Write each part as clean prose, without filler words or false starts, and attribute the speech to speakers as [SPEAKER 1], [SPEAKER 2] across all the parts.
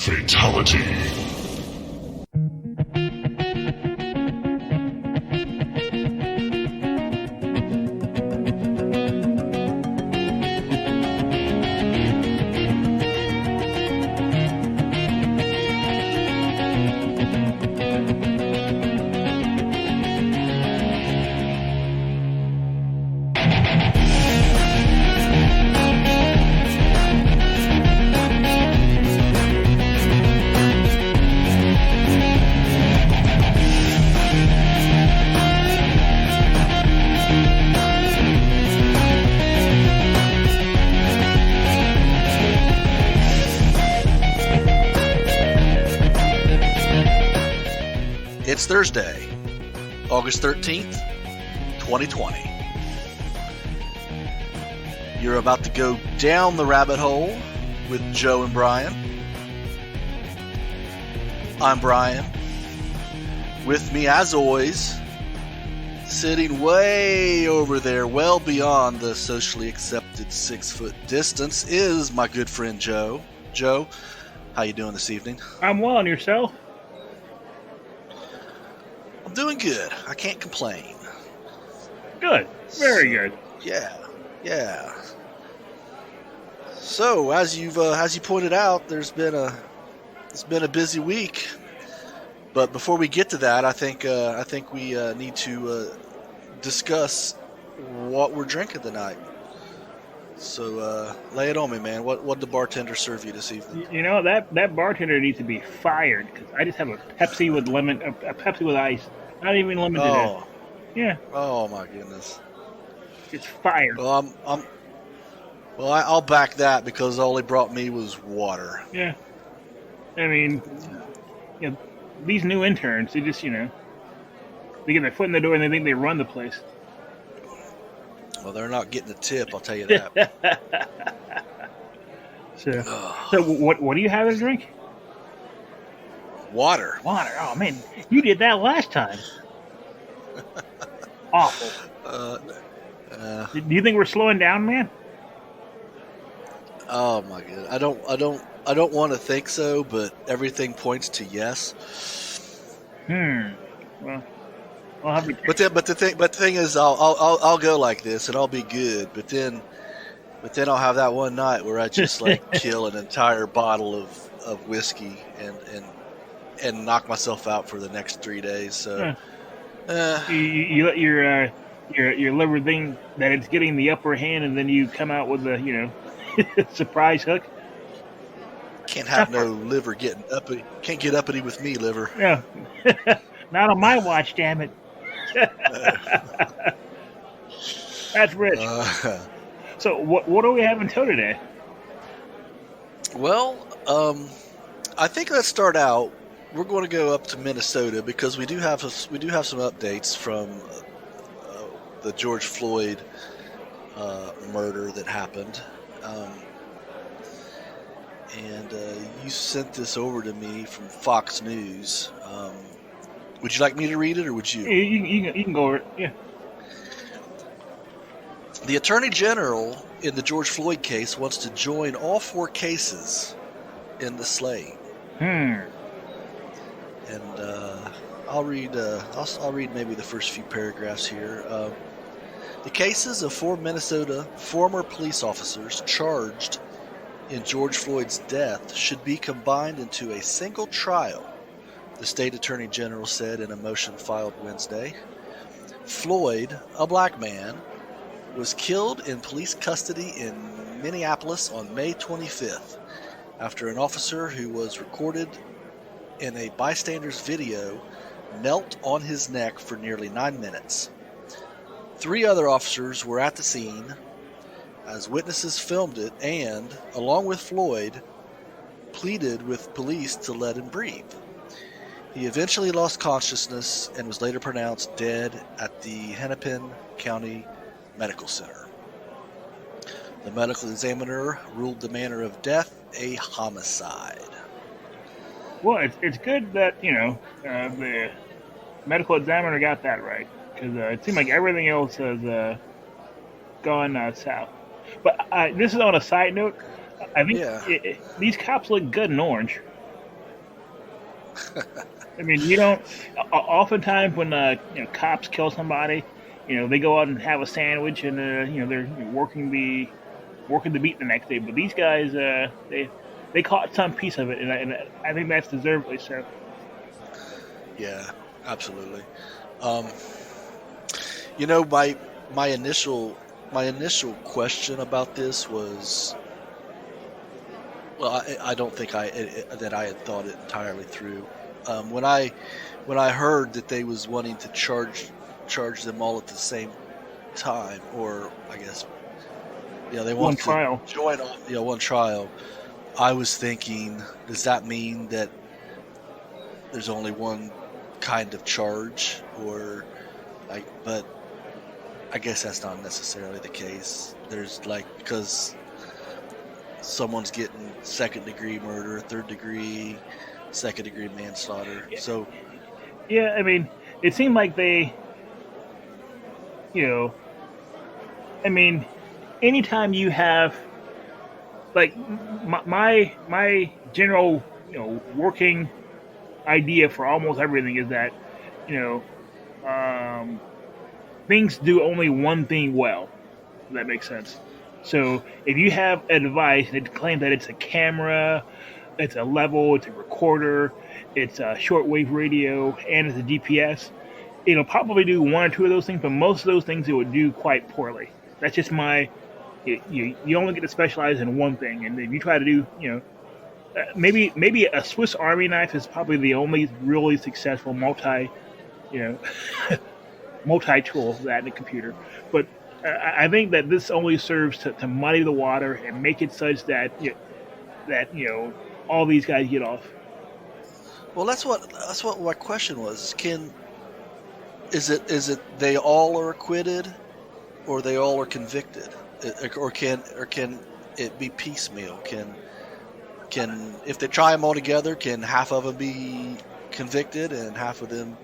[SPEAKER 1] Fatality.
[SPEAKER 2] It's Thursday, August 13th, 2020. You're about to go down the rabbit hole with Joe and Brian. I'm Brian. With me, as always, sitting way over there, well beyond the socially accepted 6-foot distance, is my good friend Joe. Joe, how you doing this evening?
[SPEAKER 3] I'm well, and yourself?
[SPEAKER 2] I'm doing good. I can't complain.
[SPEAKER 3] Good. Very good.
[SPEAKER 2] Yeah. So, as you pointed out, it's been a busy week. But before we get to that, I think we need to discuss what we're drinking tonight. So, lay it on me, man. What did the bartender serve you this evening?
[SPEAKER 3] You know, that bartender needs to be fired, because I just have a Pepsi with lemon, a Pepsi with ice. Not even lemon today. Yeah.
[SPEAKER 2] Oh my goodness.
[SPEAKER 3] It's fired.
[SPEAKER 2] Well, I'll back that, because all he brought me was water.
[SPEAKER 3] Yeah. I mean, you know, these new interns, they just, they get their foot in the door and they think they run the place.
[SPEAKER 2] Well, they're not getting a tip, I'll tell you that.
[SPEAKER 3] So what do you have to drink?
[SPEAKER 2] Water.
[SPEAKER 3] Oh, man. You did that last time. Awful. Do you think we're slowing down, man?
[SPEAKER 2] Oh my god. I don't want to think so, but everything points to yes.
[SPEAKER 3] Well, I'll have to.
[SPEAKER 2] But the thing is, I'll go like this and I'll be good. But then I'll have that one night where I just like kill an entire bottle of whiskey and knock myself out for the next 3 days. So
[SPEAKER 3] you let your liver think that it's getting the upper hand, and then you come out with a surprise hook.
[SPEAKER 2] Can't have no liver getting uppity. Can't get uppity with me, liver.
[SPEAKER 3] Yeah. Not on my watch, damn it. That's rich. So what do we have in tow today?
[SPEAKER 2] Well, I think let's start out. We're going to go up to Minnesota, because we do have some updates from the George Floyd murder that happened. And you sent this over to me from Fox News. Would you like me to read it, or would you?
[SPEAKER 3] You can go over it. Yeah.
[SPEAKER 2] The Attorney General in the George Floyd case wants to join all 4 cases in the slaying. And I'll read maybe the first few paragraphs here. The cases of 4 Minnesota former police officers charged in George Floyd's death should be combined into a single trial, the state attorney general said in a motion filed Wednesday. Floyd, a black man, was killed in police custody in Minneapolis on May 25th after an officer who was recorded in a bystander's video knelt on his neck for nearly 9 minutes. 3 other officers were at the scene as witnesses filmed it and, along with Floyd, pleaded with police to let him breathe. He eventually lost consciousness and was later pronounced dead at the Hennepin County Medical Center. The medical examiner ruled the manner of death a homicide.
[SPEAKER 3] Well, it's good that, the medical examiner got that right, because it seemed like everything else has gone south. But this is on a side note. I think these cops look good in orange. I mean, you don't. Oftentimes, when cops kill somebody, they go out and have a sandwich, and they're working the beat the next day. But these guys, they caught some piece of it, and I think that's deservedly so.
[SPEAKER 2] Yeah, absolutely. Um, you know, my initial question about this was, well, I don't think that I had thought it entirely through. When I heard that they was wanting to charge them all at the same time, or I guess they
[SPEAKER 3] One
[SPEAKER 2] want to
[SPEAKER 3] trial.
[SPEAKER 2] join on one trial. I was thinking, does that mean that there's only one kind of charge, or but I guess that's not necessarily the case. There's because someone's getting second degree murder, third degree, second degree manslaughter. So
[SPEAKER 3] Yeah, I mean, it seemed like they, you know, I mean, anytime you have like my general working idea for almost everything is that you know things do only one thing well. If that makes sense. So if you have a device that claims that it's a camera, it's a level, it's a recorder, it's a shortwave radio, and it's a GPS, it'll probably do one or two of those things, but most of those things it would do quite poorly. That's just my. You only get to specialize in one thing, and if you try to do, maybe a Swiss Army knife is probably the only really successful you know, multi tool that in a computer. But I think that this only serves to muddy the water and make it such that all these guys get off.
[SPEAKER 2] well, that's what my question was. Is it they all are acquitted, or they all are convicted, or can it be piecemeal? Can if they try them all together, can half of them be convicted and half of them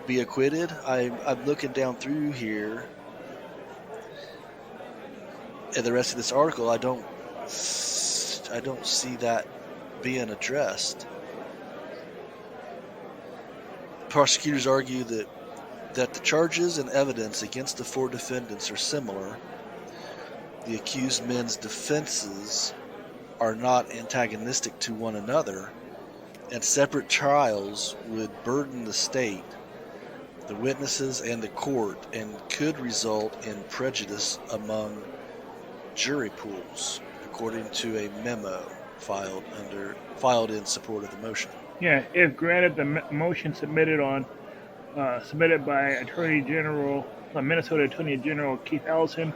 [SPEAKER 2] be acquitted? I'm looking down through here at the rest of this article. I don't see that being addressed. Prosecutors argue that the charges and evidence against the four defendants are similar. The accused men's defenses are not antagonistic to one another, and separate trials would burden the state, the witnesses, and the court, and could result in prejudice among jury pools, according to a memo filed in support of the motion.
[SPEAKER 3] Yeah, if granted, the motion submitted by Minnesota Attorney General Keith Ellison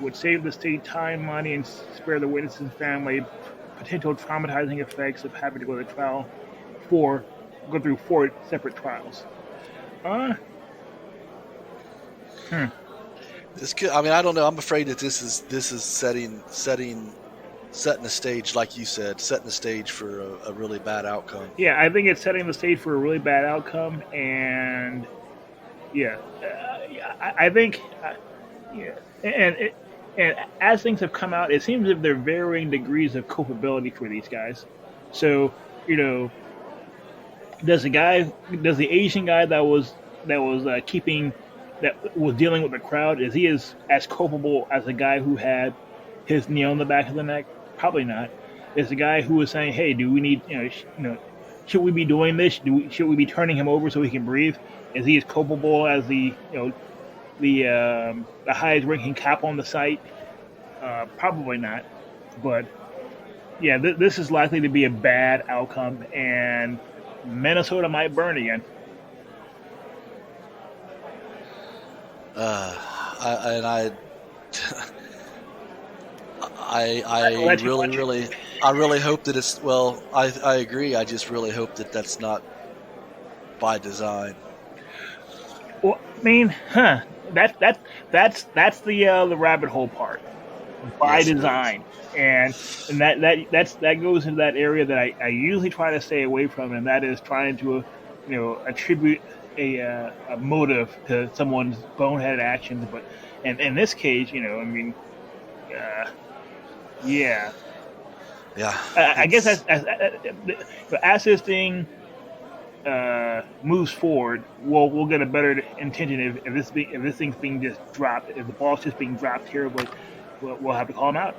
[SPEAKER 3] would save the state time, money, and spare the witnesses and family potential traumatizing effects of having to go through four separate trials.
[SPEAKER 2] This could, I mean, I don't know. I'm afraid that this is setting the stage, like you said, setting the stage for a really bad outcome.
[SPEAKER 3] Yeah, I think it's setting the stage for a really bad outcome, and I think, and as things have come out, it seems as if there are varying degrees of culpability for these guys. So, does the Asian guy that was dealing with the crowd, is he as culpable as the guy who had his knee on the back of the neck? Probably not. Is the guy who was saying, "Hey, do we need should we be doing this? Should we be turning him over so he can breathe?" Is he as culpable as the highest ranking cop on the site? Probably not. But yeah, this is likely to be a bad outcome, and Minnesota might burn again.
[SPEAKER 2] I really hope that it's, well, I agree. I just really hope that that's not by design.
[SPEAKER 3] Well, I mean, that's the rabbit hole part, by
[SPEAKER 2] Yes,
[SPEAKER 3] design, and that goes into that area that I usually try to stay away from, and that is trying to attribute a motive to someone's boneheaded actions. But and in this case, I mean, yeah.
[SPEAKER 2] Yeah,
[SPEAKER 3] I guess
[SPEAKER 2] it's
[SPEAKER 3] as this thing moves forward, we'll get a better intention if this thing's being just dropped, if the ball's just being dropped terribly, we'll have to call them out.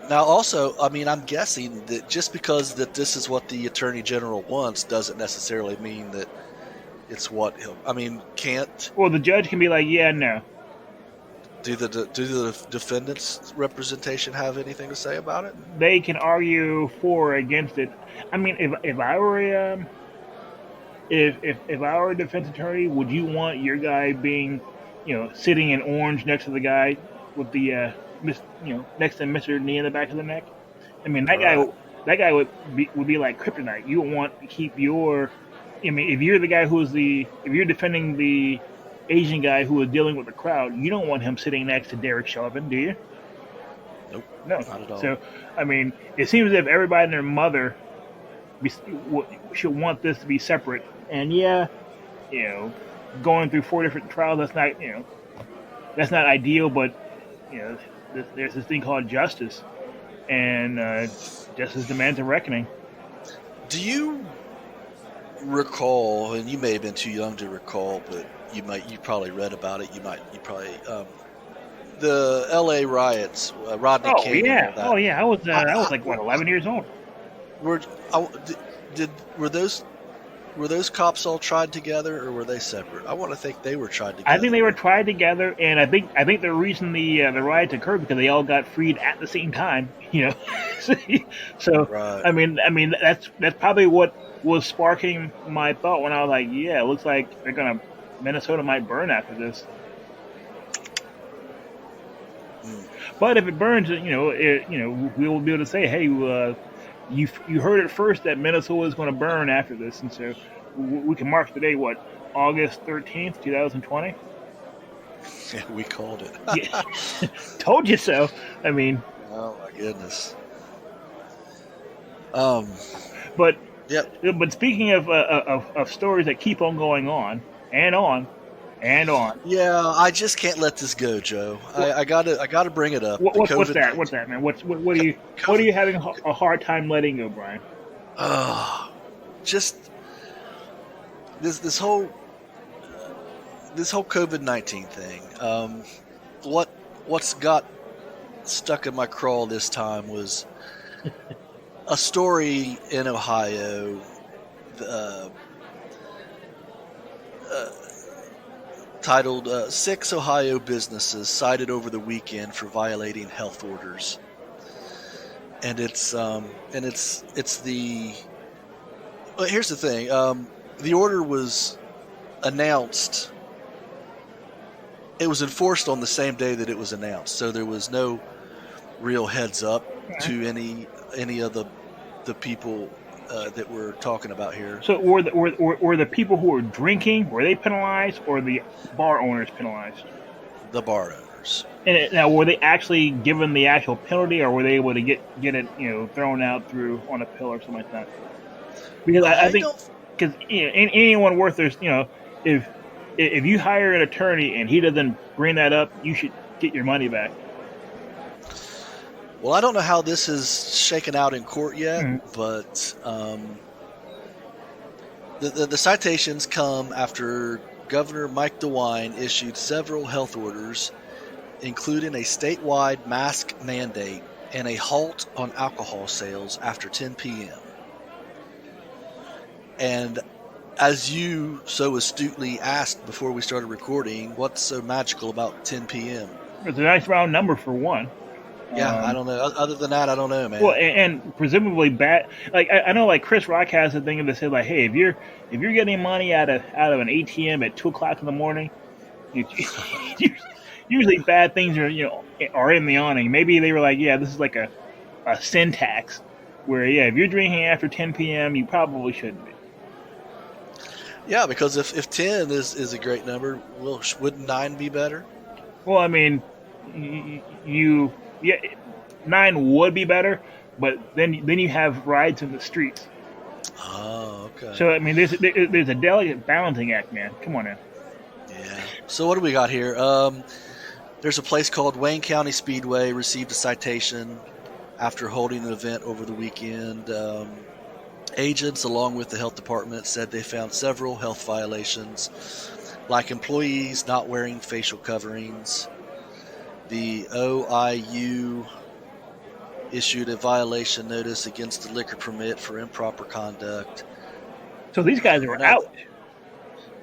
[SPEAKER 2] now also. I mean, I'm guessing that just because that this is what the attorney general wants doesn't necessarily mean that it's what he'll. I mean, can't
[SPEAKER 3] Well, the judge can be like, yeah, no.
[SPEAKER 2] do the defendant's representation have anything to say about it?
[SPEAKER 3] They can argue for or against it. I mean, if I were a if I were a defense attorney, would you want your guy being, sitting in orange next to the guy with the next to Mr. Knee in the back of the neck? I mean,
[SPEAKER 2] Right.
[SPEAKER 3] that guy would be like kryptonite. You would want to keep your. I mean, if you're the guy if you're defending the Asian guy who is dealing with the crowd, you don't want him sitting next to Derek Chauvin, do you?
[SPEAKER 2] Nope.
[SPEAKER 3] No.
[SPEAKER 2] Not at all.
[SPEAKER 3] So, I mean, it seems as if everybody and their mother should want this to be separate. And yeah, going through 4 different trials, that's not ideal. But there's this thing called justice, and justice demands a reckoning.
[SPEAKER 2] Do you recall? And you may have been too young to recall, but you probably read about it. You probably the L.A. riots, Rodney
[SPEAKER 3] Oh
[SPEAKER 2] King.
[SPEAKER 3] yeah,
[SPEAKER 2] And all
[SPEAKER 3] oh
[SPEAKER 2] that.
[SPEAKER 3] yeah. I was like what 11 years old.
[SPEAKER 2] Were were those cops all tried together, or were they separate? I want to think they were tried together.
[SPEAKER 3] I think they were tried together, and I think the reason the riots occurred because they all got freed at the same time. So
[SPEAKER 2] Right.
[SPEAKER 3] I mean that's probably what was sparking my thought when I was like, yeah, it looks like Minnesota might burn after this.
[SPEAKER 2] Mm.
[SPEAKER 3] But if it burns, we will be able to say, hey, you heard it first that Minnesota is going to burn after this, and so we can mark the day, what, August 13th, 2020.
[SPEAKER 2] Yeah, we called it.
[SPEAKER 3] Yeah. Told you so. I mean,
[SPEAKER 2] Oh my goodness.
[SPEAKER 3] but
[SPEAKER 2] Yep.
[SPEAKER 3] but speaking of stories that keep on going on and on and on.
[SPEAKER 2] Yeah, I just can't let this go, Joe. I gotta bring it up.
[SPEAKER 3] What's
[SPEAKER 2] COVID-19.
[SPEAKER 3] that? What's that, man? What are you having a hard time letting go, Brian?
[SPEAKER 2] Just this whole COVID-19 thing. What's got stuck in my craw this time was a story in Ohio. Uh, Titled 6 Ohio businesses cited over the weekend for violating health orders. And it's the well, here's the thing. The order was announced. It was enforced on the same day that it was announced, so there was no real heads up to any of the people that we're talking about here.
[SPEAKER 3] So were the people who were drinking, were they penalized, or the bar owners penalized?
[SPEAKER 2] The bar owners.
[SPEAKER 3] And now, were they actually given the actual penalty, or were they able to get it thrown out through on a pill or something like that? Because I think because anyone worth their if you hire an attorney and he doesn't bring that up, you should get your money back.
[SPEAKER 2] Well, I don't know how this is shaken out in court yet,
[SPEAKER 3] Mm-hmm.
[SPEAKER 2] but the citations come after Governor Mike DeWine issued several health orders, including a statewide mask mandate and a halt on alcohol sales after 10 p.m. And as you so astutely asked before we started recording, what's so magical about 10 p.m.?
[SPEAKER 3] It's a nice round number for one.
[SPEAKER 2] Yeah, I don't know. Other than that, I don't know, man.
[SPEAKER 3] Well, and presumably bad. Like I know, like Chris Rock has a thing that said, like, hey, if you're getting money out of an ATM at 2:00 in the morning, usually bad things are in the awning. Maybe they were like, yeah, this is like a syntax where if you're drinking after 10 p.m., you probably shouldn't be.
[SPEAKER 2] Yeah, because if 10 is a great number, well, wouldn't 9 be better?
[SPEAKER 3] Well, I mean, yeah, 9 would be better, but then you have rides in the streets.
[SPEAKER 2] Oh, okay.
[SPEAKER 3] So I mean, there's a delicate balancing act, man. Come on, man.
[SPEAKER 2] Yeah. So what do we got here? There's a place called Wayne County Speedway received a citation after holding an event over the weekend. Agents, along with the health department, said they found several health violations, like employees not wearing facial coverings. The OIU issued a violation notice against the liquor permit for improper conduct.
[SPEAKER 3] So these guys are out.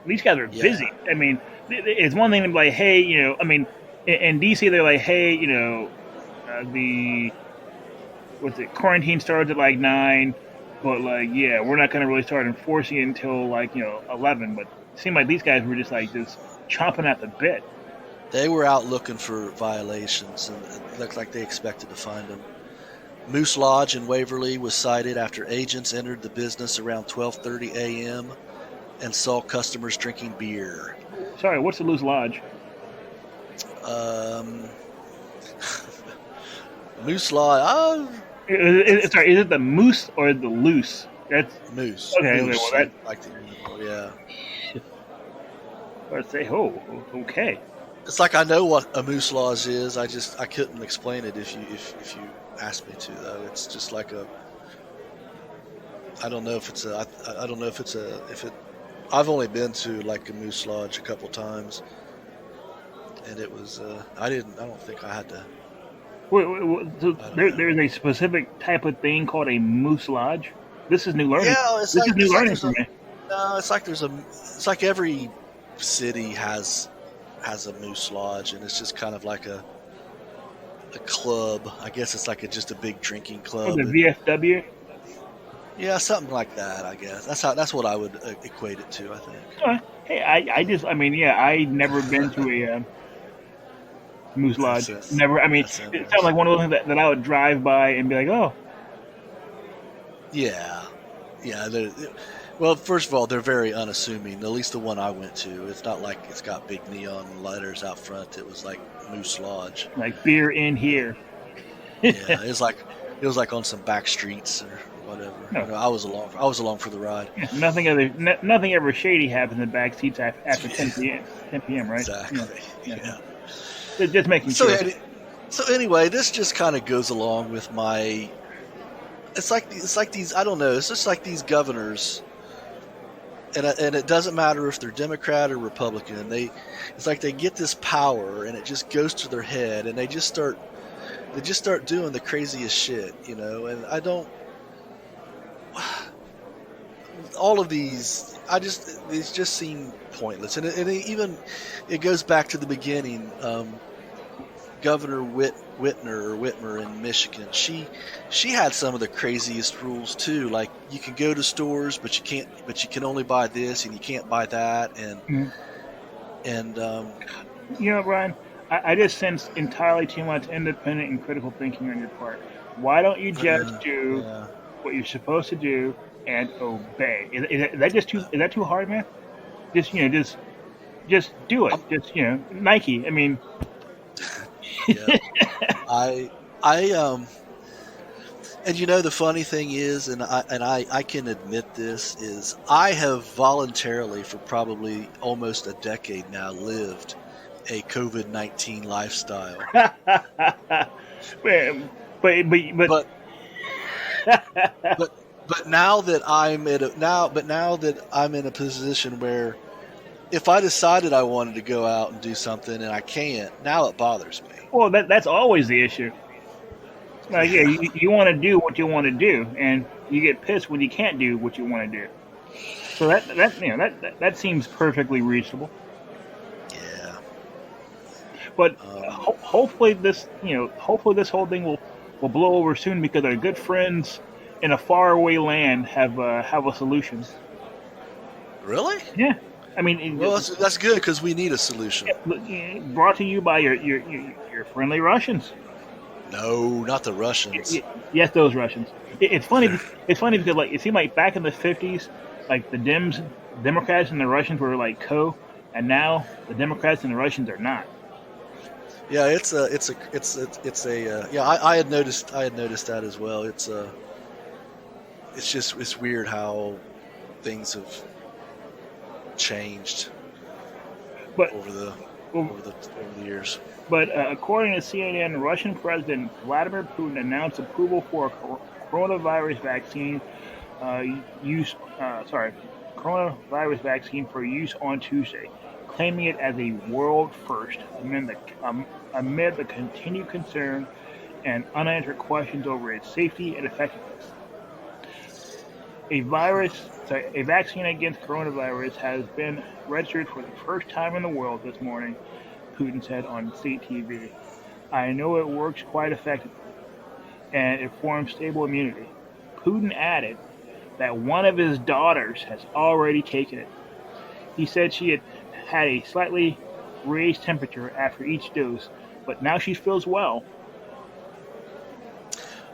[SPEAKER 3] These guys are busy. I mean, it's one thing to be like, hey, I mean, in DC they're like, hey, the quarantine starts at like 9, but like, yeah, we're not going to really start enforcing it until like 11. But it seemed like these guys were just chomping at the bit.
[SPEAKER 2] They were out looking for violations, and it looked like they expected to find them. Moose Lodge in Waverly was cited after agents entered the business around 12:30 a.m. and saw customers drinking beer.
[SPEAKER 3] Sorry, what's the Moose Lodge?
[SPEAKER 2] Moose Lodge.
[SPEAKER 3] Sorry, is it the Moose or the Loose? That's
[SPEAKER 2] Moose.
[SPEAKER 3] Okay,
[SPEAKER 2] Moose,
[SPEAKER 3] well that.
[SPEAKER 2] Yeah.
[SPEAKER 3] I'd say, oh, okay.
[SPEAKER 2] It's like I know what a Moose Lodge is. I couldn't explain it if you asked me to, though. It's just like I don't know if it's I've only been to like a Moose Lodge a couple times, and it was I don't think I had to.
[SPEAKER 3] Wait, so there's a specific type of thing called a Moose Lodge. This is new learning.
[SPEAKER 2] Yeah,
[SPEAKER 3] this is new learning for me.
[SPEAKER 2] No, it's like every city has a Moose Lodge, and it's just kind of like a club. I guess it's like just a big drinking club.
[SPEAKER 3] Oh, the VFW.
[SPEAKER 2] Yeah, something like that. I guess that's what I would equate it to. I think.
[SPEAKER 3] Hey, I never been to a Moose Lodge. Never. I mean, it sounds like one of those things that I would drive by and be like, oh.
[SPEAKER 2] Yeah. Well, first of all, they're very unassuming. At least the one I went to. It's not like it's got big neon letters out front. It was like Moose Lodge.
[SPEAKER 3] Like beer in here.
[SPEAKER 2] Yeah, it was like on some back streets or whatever. No. I was along for the ride.
[SPEAKER 3] Yeah, nothing ever shady happens in the back seats after 10 p.m. 10 p.m. Right?
[SPEAKER 2] Exactly. Yeah.
[SPEAKER 3] Just making sure.
[SPEAKER 2] So anyway, this just kind of goes along with my. It's like these. I don't know. It's just like these governors. And it doesn't matter if they're Democrat or Republican. It's like they get this power, and it just goes to their head, and they just start doing the craziest shit, And I don't. All of these, these just seem pointless, and it goes back to the beginning. Governor Whitmer in Michigan, she had some of the craziest rules too. Like you can go to stores, but you can only buy this and you can't buy that, and
[SPEAKER 3] Brian, I just sense entirely too much independent and critical thinking on your part. Why don't you just do what you're supposed to do and obey? Is that too hard, man? Just do it. Just Nike. I mean.
[SPEAKER 2] Yeah. I and the funny thing is, and I can admit this, is I have voluntarily for probably almost a decade now lived a COVID-19 lifestyle. but now that I'm in a position where if I decided I wanted to go out and do something and I can't, now it bothers me.
[SPEAKER 3] Well, that's always the issue. Like, yeah, you want to do what you want to do, and you get pissed when you can't do what you want to do. So that seems perfectly reasonable.
[SPEAKER 2] Yeah.
[SPEAKER 3] But hopefully this whole thing will blow over soon, because our good friends in a faraway land have a solution.
[SPEAKER 2] Really?
[SPEAKER 3] Yeah. I mean,
[SPEAKER 2] well, that's good, because we need a solution.
[SPEAKER 3] Brought to you by your friendly Russians.
[SPEAKER 2] No, not the Russians.
[SPEAKER 3] Yes, those Russians. It's funny. It's funny because it seemed like back in the 50s, like the Democrats and the Russians were like and now the Democrats and the Russians are not.
[SPEAKER 2] Yeah, I had noticed that as well. It's weird how things have changed
[SPEAKER 3] but Well,
[SPEAKER 2] over the years.
[SPEAKER 3] but according to CNN, Russian President Vladimir Putin announced approval for a coronavirus vaccine uh, use. Sorry, coronavirus vaccine for use on Tuesday, claiming it as a world first amid the continued concern and unanswered questions over its safety and effectiveness. A vaccine against coronavirus has been registered for the first time in the world this morning, Putin said on state TV. I know it works quite effectively, and it forms stable immunity. Putin added that one of his daughters has already taken it. He said she had had a slightly raised temperature after each dose, but now she feels well.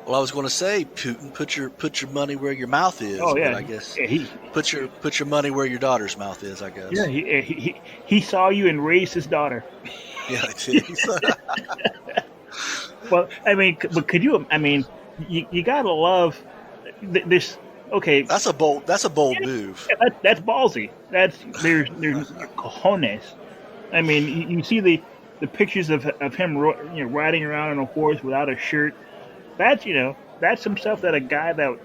[SPEAKER 2] Well, I was going to say, Putin, put your money where your mouth is.
[SPEAKER 3] Oh yeah,
[SPEAKER 2] But I guess
[SPEAKER 3] yeah,
[SPEAKER 2] put your money where your daughter's mouth is. I guess.
[SPEAKER 3] yeah, he saw you and raised his daughter.
[SPEAKER 2] Yeah, it is.
[SPEAKER 3] Well, I mean, but could you? I mean, you gotta love this. Okay,
[SPEAKER 2] That's a bold move.
[SPEAKER 3] yeah, that's ballsy. There's cojones. I mean, you see the pictures of him riding around on a horse without a shirt. That's some stuff that a guy that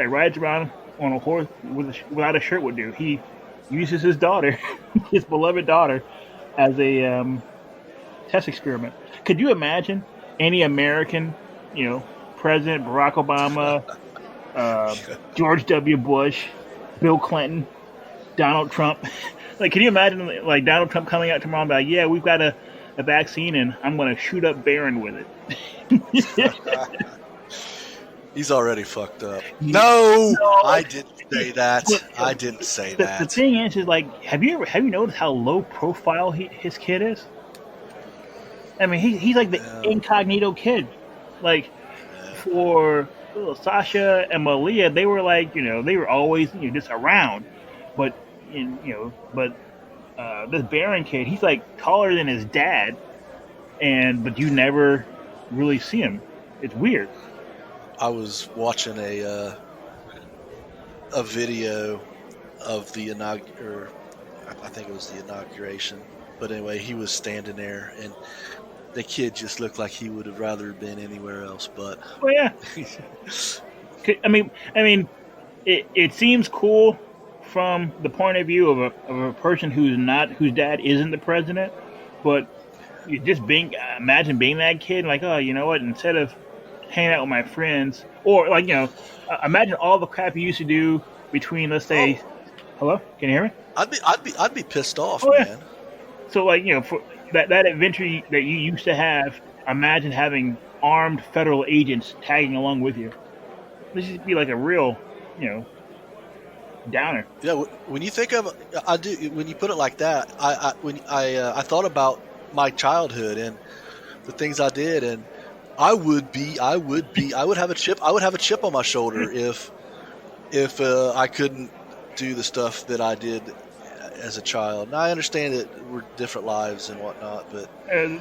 [SPEAKER 3] rides around on a horse without a shirt would do. He uses his daughter, his beloved daughter, as a test experiment. Could you imagine any American, President Barack Obama, George W. Bush, Bill Clinton, Donald Trump? Like, can you imagine like Donald Trump coming out tomorrow and be like, "Yeah, we've got a vaccine, and I'm going to shoot up Barron with it."
[SPEAKER 2] He's already fucked up. No,
[SPEAKER 3] No.
[SPEAKER 2] I didn't say that. I didn't say
[SPEAKER 3] The
[SPEAKER 2] that.
[SPEAKER 3] thing is like, have you noticed how low profile his kid is? I mean, he's like the
[SPEAKER 2] Yeah.
[SPEAKER 3] incognito kid. Like for little Sasha and Malia, they were like, they were always just around. But this Baron kid, he's like taller than his dad, but you never really see him. It's weird.
[SPEAKER 2] I was watching a video of the I think it was the inauguration. But anyway, he was standing there, and the kid just looked like he would have rather been anywhere else. But
[SPEAKER 3] Well, yeah. I mean, it seems cool from the point of view of a person whose dad isn't the president, but you just imagine being that kid, like, oh, you know what? Instead of hanging out with my friends, or like, imagine all the crap you used to do between, let's say, hello, can you hear me?
[SPEAKER 2] I'd be pissed off,
[SPEAKER 3] Oh, yeah.
[SPEAKER 2] man.
[SPEAKER 3] So like, for that adventure that you used to have, imagine having armed federal agents tagging along with you. This would be like a real, downer.
[SPEAKER 2] Yeah, when you think of when you put it like that, I thought about my childhood and the things I did, and I would have a chip on my shoulder if I couldn't do the stuff that I did as a child. Now I understand that we're different lives and whatnot, but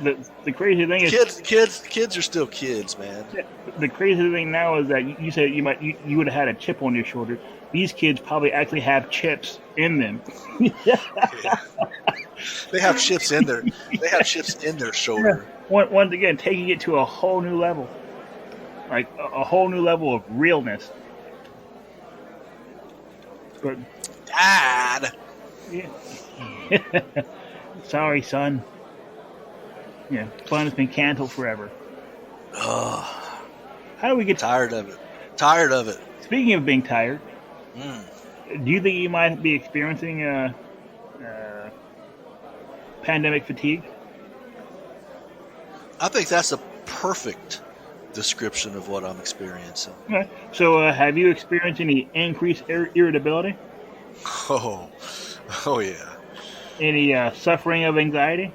[SPEAKER 3] The crazy thing is,
[SPEAKER 2] kids are still kids, man.
[SPEAKER 3] the crazy thing now is that you said you would have had a chip on your shoulder. These kids probably actually have chips in them.
[SPEAKER 2] They have chips in their shoulder.
[SPEAKER 3] Once again, taking it to a whole new level, like a whole new level of realness. But
[SPEAKER 2] Dad.
[SPEAKER 3] yeah. Sorry, son. Yeah, fun has been canceled forever.
[SPEAKER 2] Oh,
[SPEAKER 3] How do we get?
[SPEAKER 2] tired of it.
[SPEAKER 3] Speaking of being tired,
[SPEAKER 2] Mm.
[SPEAKER 3] do you think you might be experiencing pandemic fatigue?
[SPEAKER 2] I think that's a perfect description of what I'm experiencing.
[SPEAKER 3] Okay. So, have you experienced any increased irritability?
[SPEAKER 2] Oh yeah.
[SPEAKER 3] Any suffering of anxiety?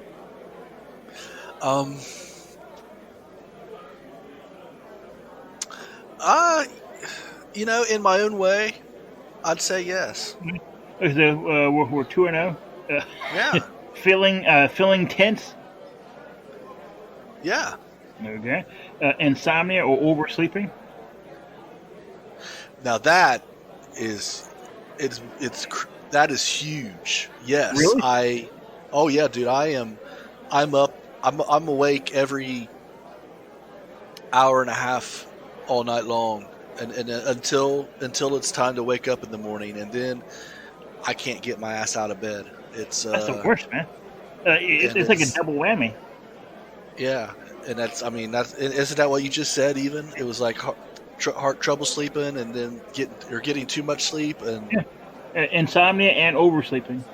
[SPEAKER 2] Um, I, in my own way, I'd say yes.
[SPEAKER 3] Is we're 2-0?
[SPEAKER 2] Yeah,
[SPEAKER 3] Feeling tense?
[SPEAKER 2] yeah.
[SPEAKER 3] Okay. Insomnia or oversleeping?
[SPEAKER 2] Now that is, that is huge. Yes,
[SPEAKER 3] Really?
[SPEAKER 2] oh yeah, dude. I am I'm up. I'm awake every hour and a half all night long, and until it's time to wake up in the morning, and then I can't get my ass out of bed. It's
[SPEAKER 3] That's the worst, man.
[SPEAKER 2] and
[SPEAKER 3] It's like a double whammy.
[SPEAKER 2] yeah, and that's, I mean, that's, isn't that what you just said? Even it was like heart trouble sleeping, and then getting too much sleep, and
[SPEAKER 3] Insomnia and oversleeping.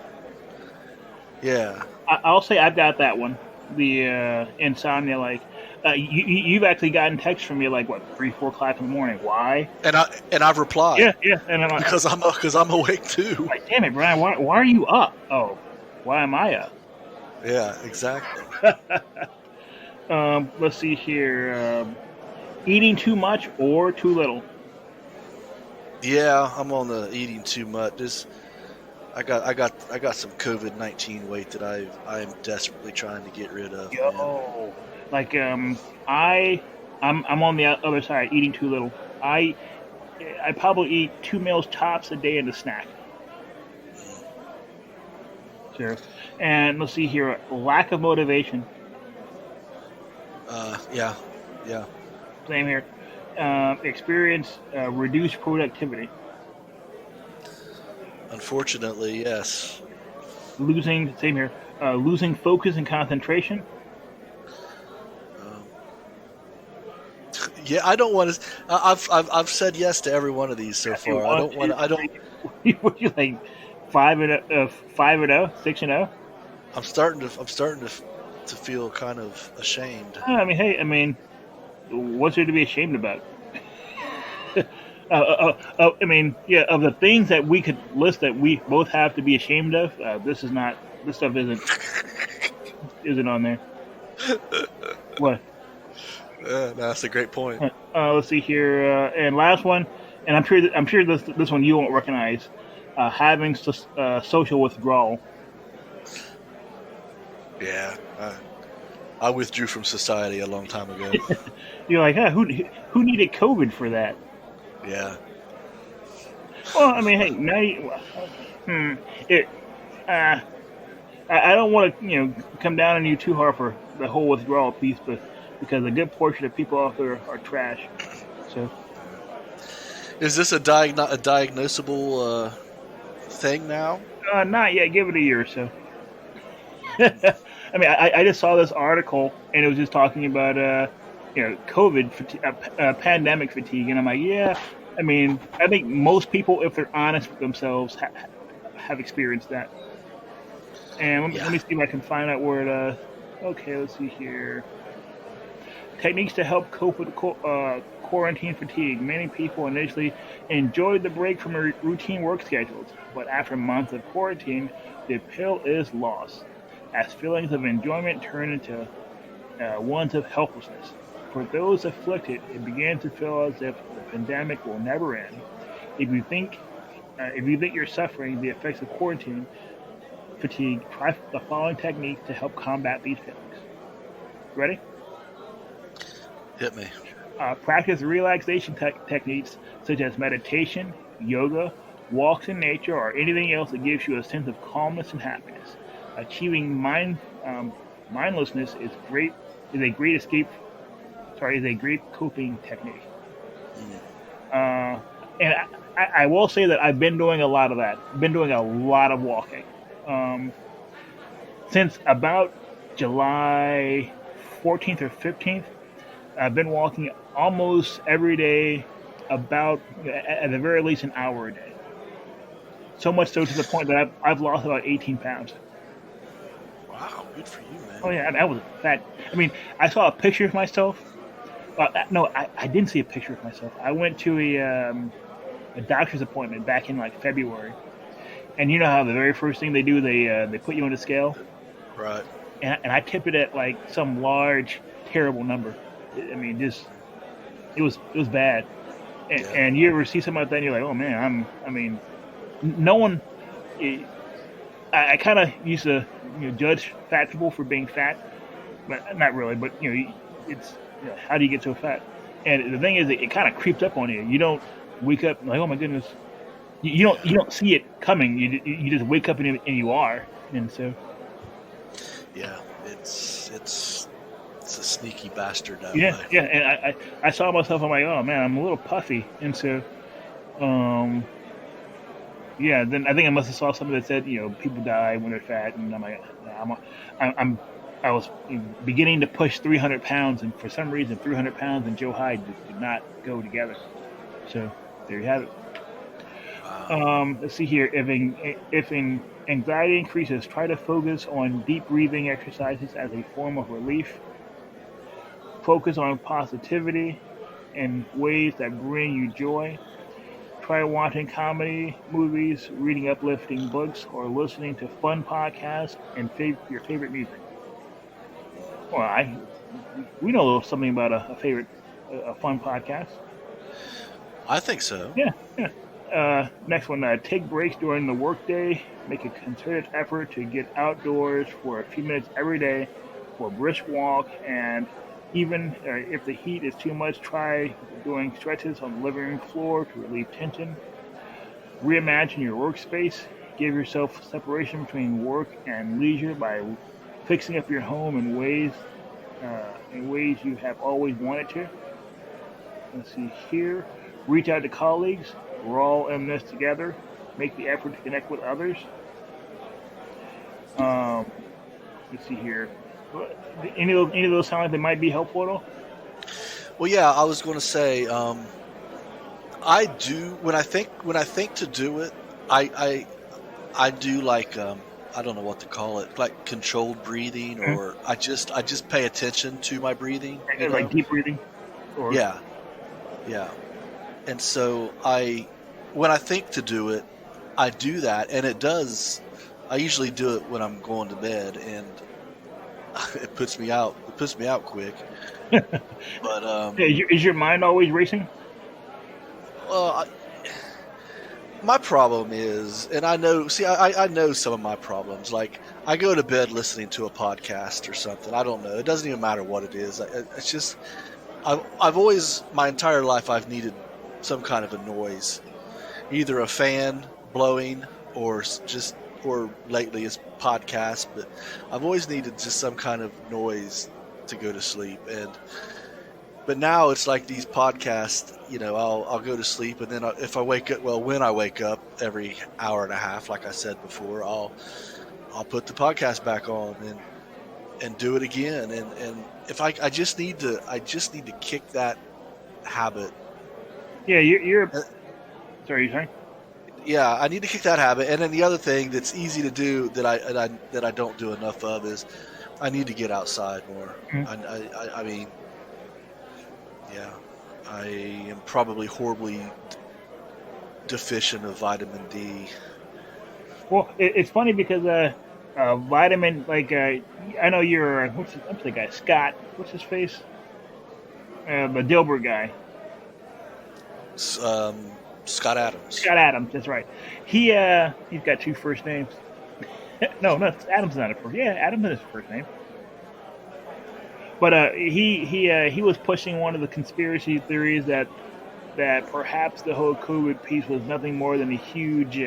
[SPEAKER 2] yeah.
[SPEAKER 3] I'll say I've got that one. The insomnia, like you've actually gotten texts from me like what 3-4 o'clock in the morning. Why?
[SPEAKER 2] And I've replied.
[SPEAKER 3] Yeah, and I'm like,
[SPEAKER 2] because I'm awake too.
[SPEAKER 3] I'm like, damn it, Brian, why are you up? Oh, why am I up?
[SPEAKER 2] Yeah, exactly.
[SPEAKER 3] Let's see here. Eating too much or too little?
[SPEAKER 2] Yeah, I'm on the eating too much. I got some COVID-19 weight that I am desperately trying to get rid of.
[SPEAKER 3] Yo, man. Like I'm on the other side, eating too little. I probably eat 2 meals tops a day and a snack. Sure. And let's see here, lack of motivation.
[SPEAKER 2] Yeah.
[SPEAKER 3] Same here. Experience reduced productivity.
[SPEAKER 2] Unfortunately, yes.
[SPEAKER 3] Same here. Losing focus and concentration.
[SPEAKER 2] Yeah, I don't want to. I've said yes to every one of these so far. I don't want. I don't.
[SPEAKER 3] What you like? 5-0, 6-0.
[SPEAKER 2] I'm starting to feel kind of ashamed.
[SPEAKER 3] I mean, hey, what's there to be ashamed about? I mean, yeah, of the things that we could list that we both have to be ashamed of, this stuff isn't on there. What?
[SPEAKER 2] That's a great point.
[SPEAKER 3] Let's see here, and last one, and I'm sure this one you won't recognize. Having social withdrawal.
[SPEAKER 2] Yeah, I withdrew from society a long time ago.
[SPEAKER 3] You're like, who needed COVID for that?
[SPEAKER 2] Yeah.
[SPEAKER 3] Well, I mean, hey, I don't want to come down on you too hard for the whole withdrawal piece, but because a good portion of people out there are trash. So,
[SPEAKER 2] is this a diagnosable thing now?
[SPEAKER 3] Not yet. Give it a year or so. I mean, I just saw this article and it was just talking about COVID pandemic fatigue, and I'm like, yeah. I mean, I think most people, if they're honest with themselves, have experienced that. And let me see if I can find out where it. Okay, let's see here. Techniques to help cope with quarantine fatigue. Many people initially enjoyed the break from their routine work schedules, but after months of quarantine, the appeal is lost, as feelings of enjoyment turn into ones of helplessness. For those afflicted, it begins to feel as if the pandemic will never end. If you think you're suffering the effects of quarantine fatigue, try the following technique to help combat these feelings. Ready?
[SPEAKER 2] Hit me.
[SPEAKER 3] Practice relaxation techniques such as meditation, yoga, walks in nature, or anything else that gives you a sense of calmness and happiness. Achieving mindlessness is a great coping technique. And I will say that I've been doing a lot of that. I've been doing a lot of walking. Since about July 14th or 15th, I've been walking almost every day, about at the very least an hour a day. So much so to the point that I've lost about 18 pounds.
[SPEAKER 2] Wow, good for you, man.
[SPEAKER 3] Oh yeah, that was fat. I mean, I saw a picture of myself. No, I didn't see a picture of myself. I went to a doctor's appointment back in like February, and you know how the very first thing they do, they put you on a scale,
[SPEAKER 2] right?
[SPEAKER 3] And I tipped it at like some large, terrible number. I mean, just it was bad. And you ever see something like that, and you're like, oh man, no one. I kind of used to judge fat people for being fat, but not really. But it's how do you get so fat? And the thing is, it kind of creeps up on you. You don't wake up like, oh my goodness. You don't see it coming. You just wake up and you are. And so.
[SPEAKER 2] Yeah. it's a sneaky bastard that
[SPEAKER 3] Yeah,
[SPEAKER 2] way.
[SPEAKER 3] yeah. And I saw myself. I'm like, oh man, I'm a little puffy, and so um, yeah. Then I think I must have saw something that said, people die when they're fat, and I'm like, I'm I was beginning to push 300 pounds, and for some reason, 300 pounds and Joe Hyde did not go together. So there you have it.
[SPEAKER 2] Wow.
[SPEAKER 3] Let's see here. If anxiety increases, try to focus on deep breathing exercises as a form of relief. Focus on positivity and ways that bring you joy. Try watching comedy movies, reading uplifting books, or listening to fun podcasts and your favorite music. Well, we know a little something about a fun podcast.
[SPEAKER 2] I think so.
[SPEAKER 3] Yeah, yeah. Next one, take breaks during the workday. Make a concerted effort to get outdoors for a few minutes every day for a brisk walk. And even if the heat is too much, try doing stretches on the living room floor to relieve tension. Reimagine your workspace. Give yourself separation between work and leisure by fixing up your home in ways you have always wanted to. Let's see here. Reach out to colleagues. We're all in this together. Make the effort to connect with others. Um, let's see here. Any of those sound like they might be helpful at all?
[SPEAKER 2] Well, yeah, I was going to say, I do when I think to do it, I do like I don't know what to call it, like controlled breathing,
[SPEAKER 3] Mhm.
[SPEAKER 2] or I just pay attention to my breathing.
[SPEAKER 3] Like deep breathing, or
[SPEAKER 2] Yeah, yeah. And so when I think to do it, I do that, and it does. I usually do it when I'm going to bed, and it puts me out. It puts me out quick. But
[SPEAKER 3] yeah, is your mind always racing?
[SPEAKER 2] well, my problem is, and I know. See, I know some of my problems. Like I go to bed listening to a podcast or something. I don't know. It doesn't even matter what it is. It's just I've always my entire life I've needed some kind of a noise, either a fan blowing or lately it's podcasts. But I've always needed just some kind of noise to go to sleep. But now it's like these podcasts. I'll go to sleep, and then if I wake up, when I wake up every hour and a half, like I said before, I'll put the podcast back on and do it again. And if I just need to kick that habit.
[SPEAKER 3] Yeah, you're.
[SPEAKER 2] Uh,
[SPEAKER 3] Sorry, you saying?
[SPEAKER 2] Yeah, I need to kick that habit. And then the other thing that's easy to do that I don't do enough of is I need to get outside more.
[SPEAKER 3] Mhm.
[SPEAKER 2] I mean, yeah, I am probably horribly deficient of vitamin D.
[SPEAKER 3] Well, it's funny because vitamin, like I know you're what's the guy Scott? What's his face? The Dilbert guy.
[SPEAKER 2] Scott Adams.
[SPEAKER 3] Scott Adams. That's right. He's got two first names. No, Adams is not a first. Yeah, Adams is his first name. But he was pushing one of the conspiracy theories that perhaps the whole COVID piece was nothing more than a huge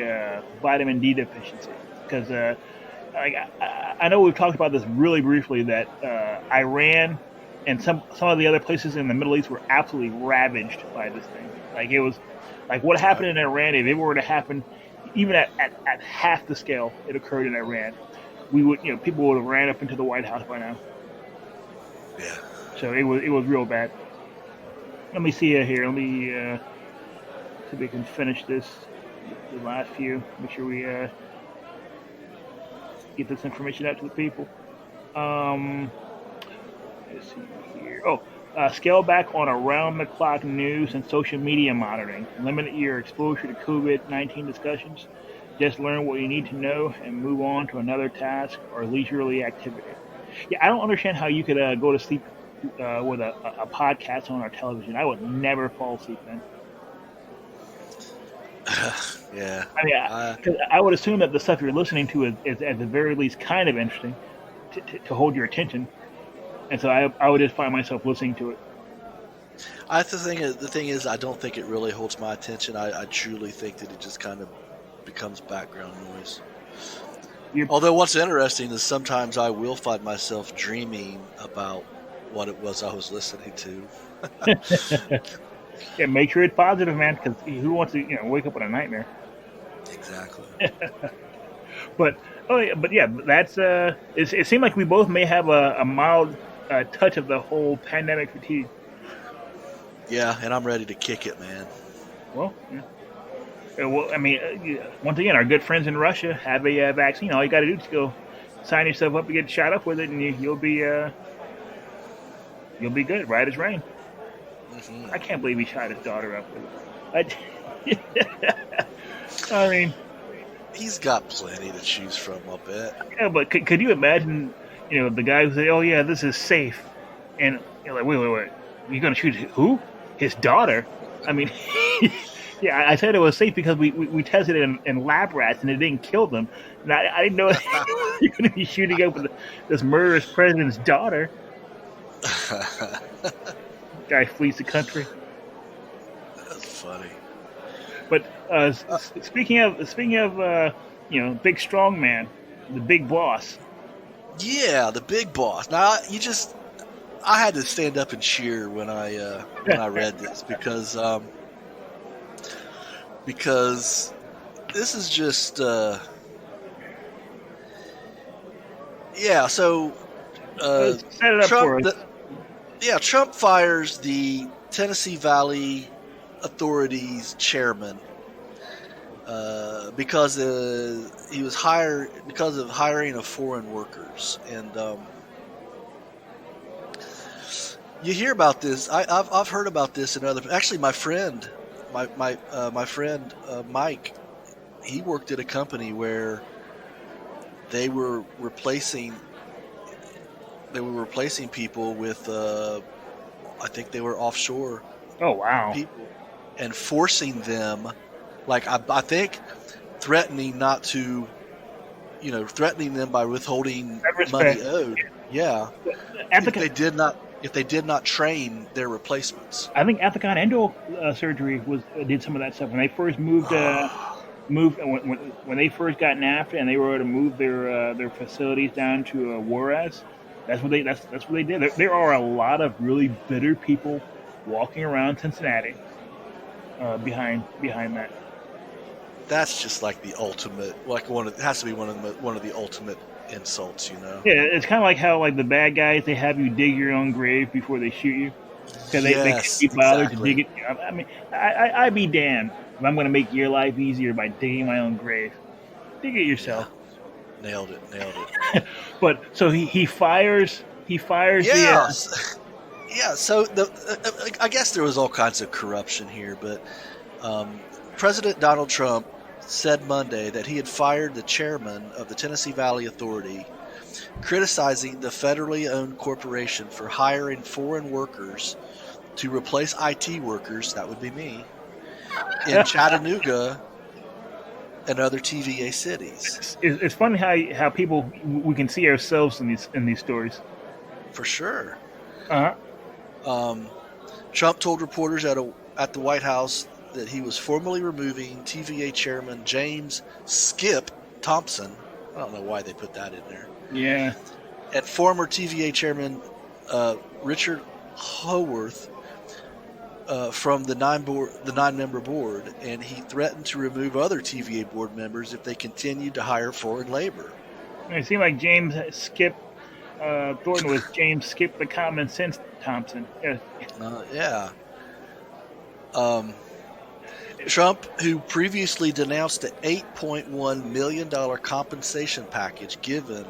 [SPEAKER 3] vitamin D deficiency. Because like I know we've talked about this really briefly that Iran and some of the other places in the Middle East were absolutely ravaged by this thing. Like it was like what happened in Iran. If it were to happen, even at half the scale it occurred in Iran, we would people would have ran up into the White House by now.
[SPEAKER 2] Yeah.
[SPEAKER 3] So it was real bad. Let me see here. Let me see if we can finish this. The last few. Make sure we get this information out to the people. Um, let's see here. Oh, scale back on around-the-clock news and social media monitoring. Limit your exposure to COVID-19 discussions. Just learn what you need to know and move on to another task or leisurely activity. Yeah, I don't understand how you could go to sleep with a podcast on our television. I would never fall asleep then.
[SPEAKER 2] Yeah.
[SPEAKER 3] I mean, 'cause I would assume that the stuff you're listening to is at the very least kind of interesting to hold your attention, and so I would just find myself listening to it.
[SPEAKER 2] The thing is, I don't think it really holds my attention. I truly think that it just kind of becomes background noise.
[SPEAKER 3] You're,
[SPEAKER 2] Although what's interesting is sometimes I will find myself dreaming about what it was I was listening to.
[SPEAKER 3] yeah, make sure it's positive, man, because who wants to wake up with a nightmare?
[SPEAKER 2] Exactly.
[SPEAKER 3] But oh yeah, that's it seemed like we both may have a mild touch of the whole pandemic fatigue.
[SPEAKER 2] Yeah, and I'm ready to kick it, man.
[SPEAKER 3] Well, yeah. Well, I mean, once again, our good friends in Russia have a vaccine. All you got to do is go sign yourself up and get shot up with it, and you'll be good, right as rain.
[SPEAKER 2] Hmm.
[SPEAKER 3] I can't believe he shot his daughter up with it. I mean,
[SPEAKER 2] He's got plenty to choose from, I'll bet.
[SPEAKER 3] yeah, but could you imagine, the guy who say, "Oh yeah, this is safe," and you're like, wait, you're gonna shoot who? His daughter? I mean, yeah, I said it was safe because we tested it in lab rats and it didn't kill them. And I didn't know you're gonna be shooting up with this murderous president's daughter. Guy flees the country.
[SPEAKER 2] That's funny.
[SPEAKER 3] But speaking of big strong man, the big boss.
[SPEAKER 2] Yeah, the big boss. Now I had to stand up and cheer when I read this because this is just yeah. So
[SPEAKER 3] Set it up for
[SPEAKER 2] Trump,
[SPEAKER 3] us.
[SPEAKER 2] Trump fires the Tennessee Valley Authority's chairman because he was hired because of hiring of foreign workers, and you hear about this. I've heard about this in other. Actually, my friend Mike, he worked at a company where they were replacing people with I think they were offshore
[SPEAKER 3] Oh wow.
[SPEAKER 2] people and forcing them, like I think threatening not to, threatening them by withholding money owed. Yeah, if they did not train their replacements.
[SPEAKER 3] I think Ethicon Endo surgery did some of that stuff when they first moved when they first got NAFTA and they were able to move their facilities down to Juarez. That's what they did. There are a lot of really bitter people walking around Cincinnati behind that.
[SPEAKER 2] That's just like the ultimate, like it has to be one of the ultimate insults,
[SPEAKER 3] Yeah, it's kind of like how like the bad guys they have you dig your own grave before they shoot you because they can't be bothered to dig it. I mean, I'd be damned if I'm going to make your life easier by digging my own grave. Dig it yourself.
[SPEAKER 2] Yeah. Nailed it.
[SPEAKER 3] But so he fires
[SPEAKER 2] Yeah.
[SPEAKER 3] the.
[SPEAKER 2] Yeah. So I guess there was all kinds of corruption here, but President Donald Trump said Monday that he had fired the chairman of the Tennessee Valley Authority, criticizing the federally owned corporation for hiring foreign workers to replace IT workers, that would be me, in Chattanooga and other TVA cities.
[SPEAKER 3] It's funny how people we can see ourselves in these stories.
[SPEAKER 2] For sure.
[SPEAKER 3] Uh-huh.
[SPEAKER 2] Trump told reporters at the White House that he was formally removing TVA chairman James Skip Thompson. I don't know why they put that in there.
[SPEAKER 3] Yeah.
[SPEAKER 2] And former TVA chairman Richard Howarth from the nine-member board, and he threatened to remove other TVA board members if they continued to hire foreign labor.
[SPEAKER 3] It seemed like James Skip Thornton was James Skip the Common Sense Thompson.
[SPEAKER 2] Yeah. Trump, who previously denounced an $8.1 million compensation package given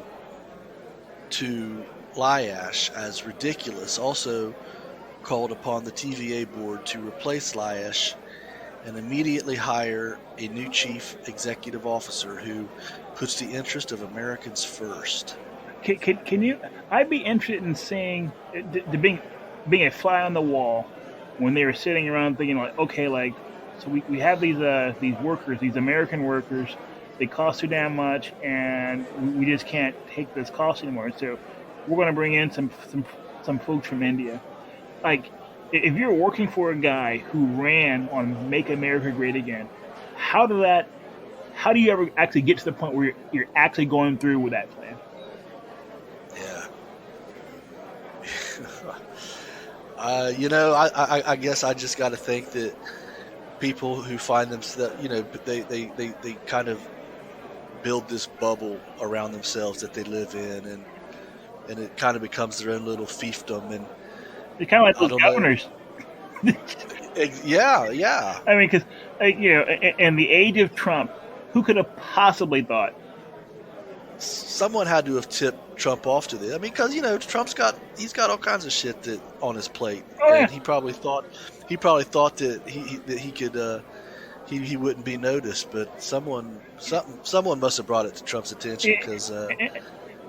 [SPEAKER 2] to Lyash as ridiculous, also called upon the TVA board to replace Lyash and immediately hire a new chief executive officer who puts the interest of Americans first.
[SPEAKER 3] Can you? I'd be interested in seeing being a fly on the wall when they were sitting around thinking like, okay, like, so we have these workers, these American workers, they cost too damn much, and we just can't take this cost anymore. So we're going to bring in some folks from India. Like, if you're working for a guy who ran on Make America Great Again, how how do you ever actually get to the point where you're actually going through with that plan?
[SPEAKER 2] Yeah. I guess I just got to think that people who find themselves, they kind of build this bubble around themselves that they live in, and it kind of becomes their own little fiefdom. And
[SPEAKER 3] It's kind of like
[SPEAKER 2] I
[SPEAKER 3] those
[SPEAKER 2] don't know.
[SPEAKER 3] governors.
[SPEAKER 2] Yeah.
[SPEAKER 3] I mean, because in the age of Trump, who could have possibly thought?
[SPEAKER 2] Someone had to have tipped Trump off to this. I mean, because Trump's got all kinds of shit on his plate,
[SPEAKER 3] Oh, yeah.
[SPEAKER 2] and he probably thought that he could he wouldn't be noticed. But someone must have brought it to Trump's attention because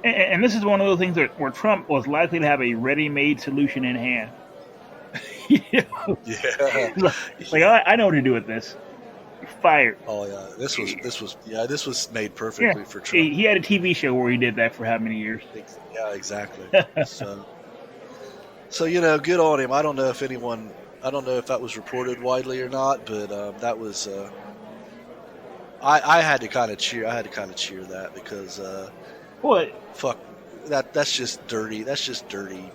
[SPEAKER 3] And this is one of those things where Trump was likely to have a ready-made solution in hand.
[SPEAKER 2] yeah.
[SPEAKER 3] Like, I know what to do with this. You're fired.
[SPEAKER 2] Oh yeah, this was made perfectly for Trump.
[SPEAKER 3] He had a TV show where he did that for how many years?
[SPEAKER 2] Yeah, exactly. so good on him. I don't know if that was reported widely or not, but that was. I had to kind of cheer. That because
[SPEAKER 3] What?
[SPEAKER 2] fuck that's just dirty. That's just dirty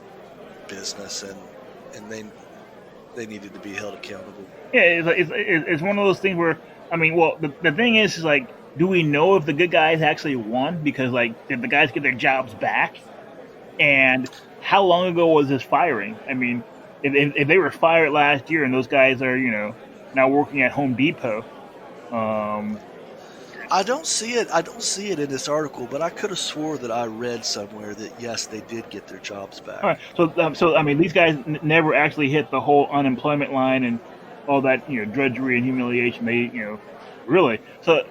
[SPEAKER 2] business, and they needed to be held accountable.
[SPEAKER 3] Yeah, it's one of those things where, I mean, well, the thing is like, do we know if the good guys actually won? Because, like, did the guys get their jobs back? And how long ago was this firing? I mean, if they were fired last year and those guys are, now working at Home Depot,
[SPEAKER 2] I don't see it in this article, but I could have swore that I read somewhere that yes, they did get their jobs back.
[SPEAKER 3] all right, so I mean, these guys never actually hit the whole unemployment line and all that, drudgery and humiliation. They, really. So,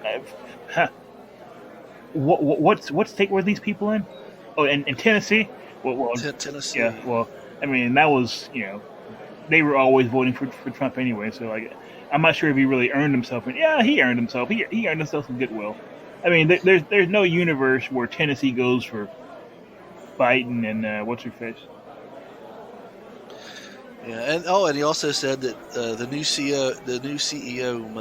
[SPEAKER 3] what state were these people in? Oh, in Tennessee. Well,
[SPEAKER 2] Tennessee.
[SPEAKER 3] Yeah. Well, I mean, that was, they were always voting for Trump anyway. So, like, I'm not sure if he really earned himself. Yeah, he earned himself. He earned himself some goodwill. I mean, there's no universe where Tennessee goes for Biden and what's her face.
[SPEAKER 2] Yeah, and he also said that the new CEO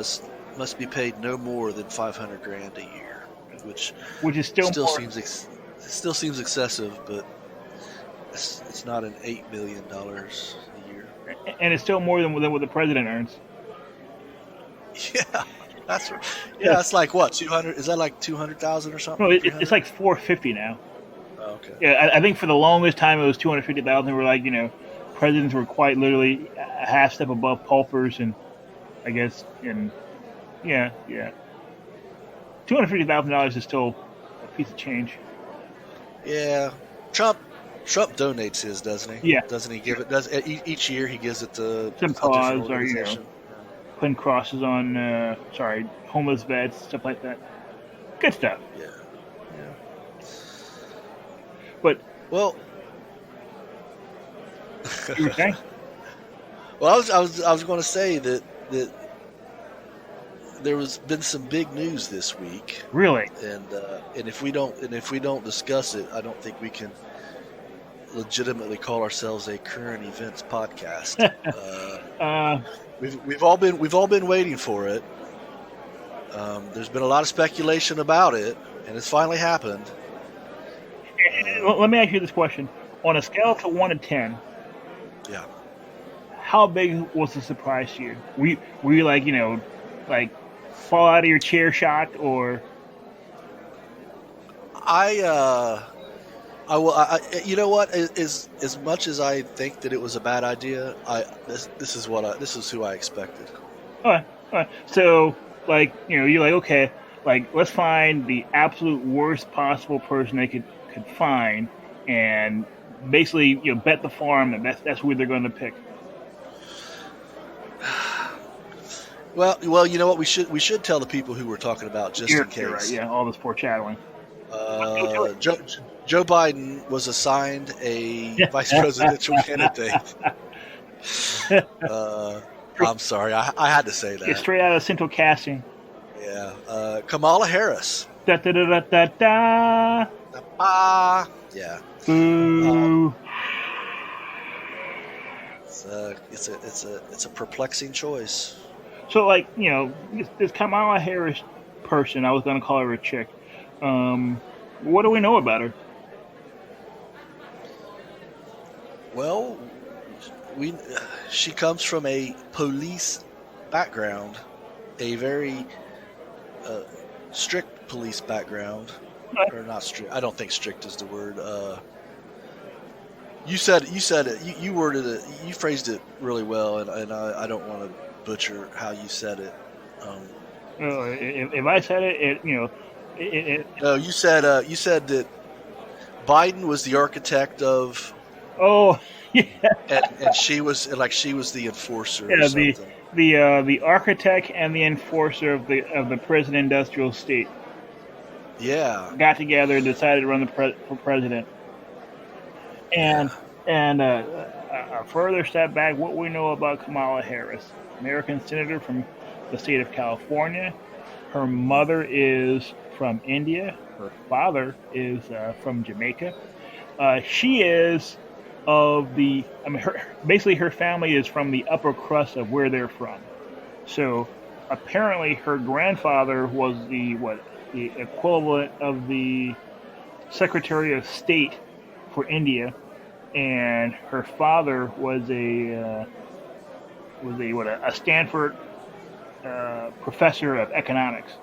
[SPEAKER 2] must be paid no more than $500,000 a year, which
[SPEAKER 3] is still
[SPEAKER 2] seems excessive, but it's not an $8 million a year.
[SPEAKER 3] And it's still more than what the president earns.
[SPEAKER 2] Yeah, that's right. Yeah, it's like what, 200? Is that like 200,000 or something?
[SPEAKER 3] No, it's like 450 now.
[SPEAKER 2] Oh, okay.
[SPEAKER 3] Yeah, I think for the longest time it was 250,000. We're like, presidents were quite literally a half step above paupers, and I guess, yeah, $250,000 is still a piece of change.
[SPEAKER 2] Yeah, Trump donates his, doesn't he?
[SPEAKER 3] Yeah.
[SPEAKER 2] Doesn't he give it? Each year he gives it to
[SPEAKER 3] some cause or putting crosses on homeless vets, stuff like that. Good stuff.
[SPEAKER 2] Yeah.
[SPEAKER 3] But
[SPEAKER 2] well,
[SPEAKER 3] you were saying?
[SPEAKER 2] Well, I was going to say that there was been some big news this week.
[SPEAKER 3] Really?
[SPEAKER 2] And if we don't discuss it, I don't think we can legitimately call ourselves a current events podcast. We've all been waiting for it. There's been a lot of speculation about it, and it's finally happened.
[SPEAKER 3] Let me ask you this question: on a scale of 1 to 10,
[SPEAKER 2] yeah,
[SPEAKER 3] how big was the surprise to you? Were you like fall out of your chair shocked, or?
[SPEAKER 2] I you know what? As much as I think that it was a bad idea, this is who I expected.
[SPEAKER 3] All right. So, you're like, okay, let's find the absolute worst possible person they could find, and basically, bet the farm that that's who they're going to pick.
[SPEAKER 2] Well, you know what? We should tell the people who we're talking about just in case.
[SPEAKER 3] Right, yeah, all this foreshadowing.
[SPEAKER 2] Joe Biden was assigned a vice presidential candidate. I'm sorry, I had to say that.
[SPEAKER 3] It's straight out of Central Casting.
[SPEAKER 2] Yeah, Kamala Harris.
[SPEAKER 3] Da da da da da da.
[SPEAKER 2] Yeah.
[SPEAKER 3] Boo.
[SPEAKER 2] It's a perplexing choice.
[SPEAKER 3] So, does Kamala Harris person. I was going to call her a chick. What do we know about her?
[SPEAKER 2] Well, we she comes from a police background, a very strict police background, or not strict. I don't think strict is the word. You said it. You worded it. You phrased it really well, and I don't want to butcher how you said it.
[SPEAKER 3] If I said it.
[SPEAKER 2] No, you said that Biden was the architect of.
[SPEAKER 3] Oh, yeah,
[SPEAKER 2] And she was the enforcer or
[SPEAKER 3] yeah.
[SPEAKER 2] something.
[SPEAKER 3] The architect and the enforcer of the prison industrial state
[SPEAKER 2] Yeah.
[SPEAKER 3] got together and decided to run for president. And a further step back, what we know about Kamala Harris, American senator from the state of California. Her mother is from India. Her father is from Jamaica. She is basically her family is from the upper crust of where they're from. So apparently her grandfather was the equivalent of the Secretary of State for India, and her father was a Stanford professor of economics.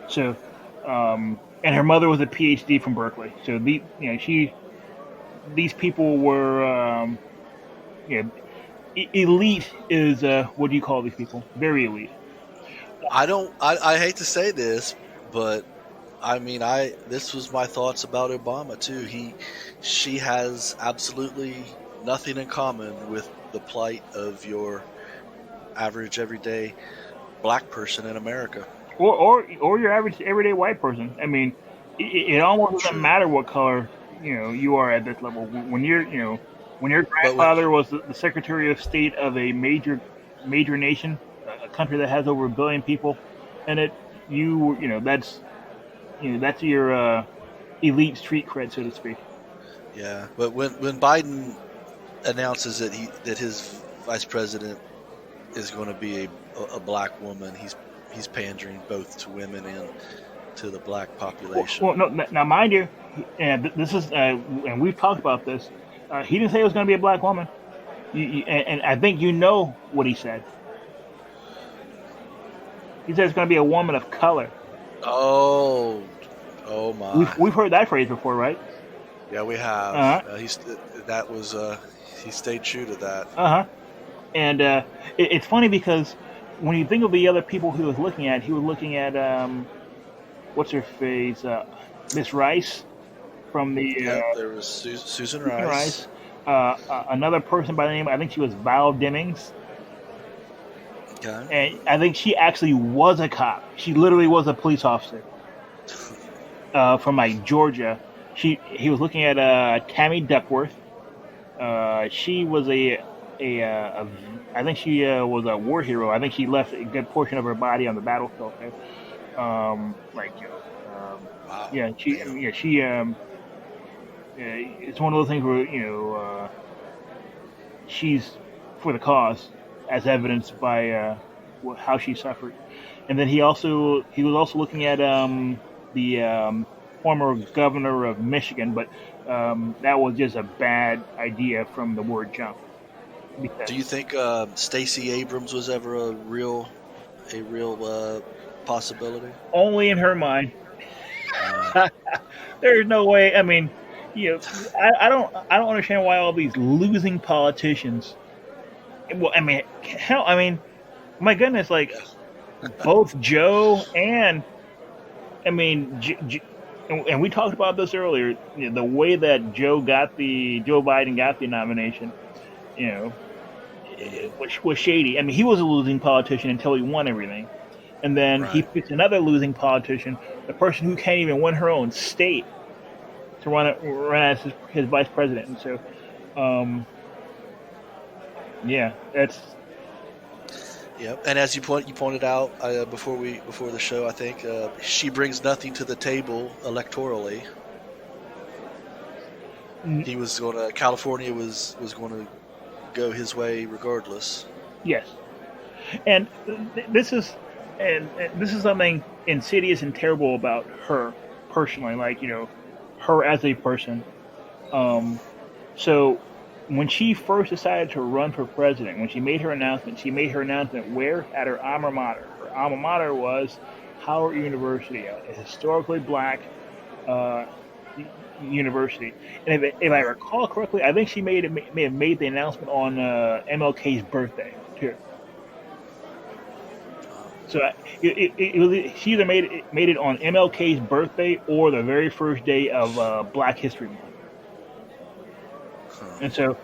[SPEAKER 3] So, and her mother was a PhD from Berkeley. So these people were, elite is what do you call these people? Very elite.
[SPEAKER 2] I hate to say this, but I mean, this was my thoughts about Obama too. She has absolutely nothing in common with the plight of your average, everyday black person in America,
[SPEAKER 3] or your average everyday white person. I mean, it almost doesn't matter what color you are at this level. When your grandfather was the Secretary of State of a major nation, a country that has over 1 billion people in it, that's your elite street cred, so to speak.
[SPEAKER 2] Yeah, but when Biden announces that his vice president is going to be a black woman, he's pandering both to women and to the black population.
[SPEAKER 3] Well, no, now mind you, and this is, and we've talked about this. He didn't say it was going to be a black woman, and I think you know what he said. He said it's going to be a woman of color.
[SPEAKER 2] Oh my!
[SPEAKER 3] We've heard that phrase before, right?
[SPEAKER 2] Yeah, we have.
[SPEAKER 3] Uh-huh.
[SPEAKER 2] He stayed true to that.
[SPEAKER 3] And it's funny because when you think of the other people he was looking at, what's her face, Miss Rice from the.
[SPEAKER 2] There was Susan Rice.
[SPEAKER 3] Another person by the name, I think she was Val Demings.
[SPEAKER 2] Okay.
[SPEAKER 3] And I think she actually was a cop. She literally was a police officer from like Georgia. He was looking at Tammy Duckworth. She was I think she was a war hero. I think she left a good portion of her body on the battlefield.
[SPEAKER 2] Wow.
[SPEAKER 3] Yeah, it's one of those things where she's for the cause, as evidenced by how she suffered. And then he was also looking at the former governor of Michigan, but that was just a bad idea from the word jump.
[SPEAKER 2] Do you think Stacey Abrams was ever a real possibility?
[SPEAKER 3] Only in her mind. There's no way. I mean, I don't understand why all these losing politicians. Well, I mean, hell, my goodness, like both Joe and and we talked about this earlier. The way that Joe Biden got the nomination, which was shady. I mean, he was a losing politician until he won everything, and then he picked another losing politician, the person who can't even win her own state, to run as his vice president. And so, yeah, that's.
[SPEAKER 2] Yep, and as you pointed out before the show, I think she brings nothing to the table electorally. California was going to go his way regardless.
[SPEAKER 3] Yes, and this is and this is something insidious and terrible about her personally, like, her as a person. So when she first decided to run for president, when she made her announcement where? At her alma mater. Her alma mater was Howard University, a historically black university. And if I recall correctly, I think she may have made the announcement on MLK's birthday too. So she either made it on MLK's birthday or the very first day of Black History Month. And so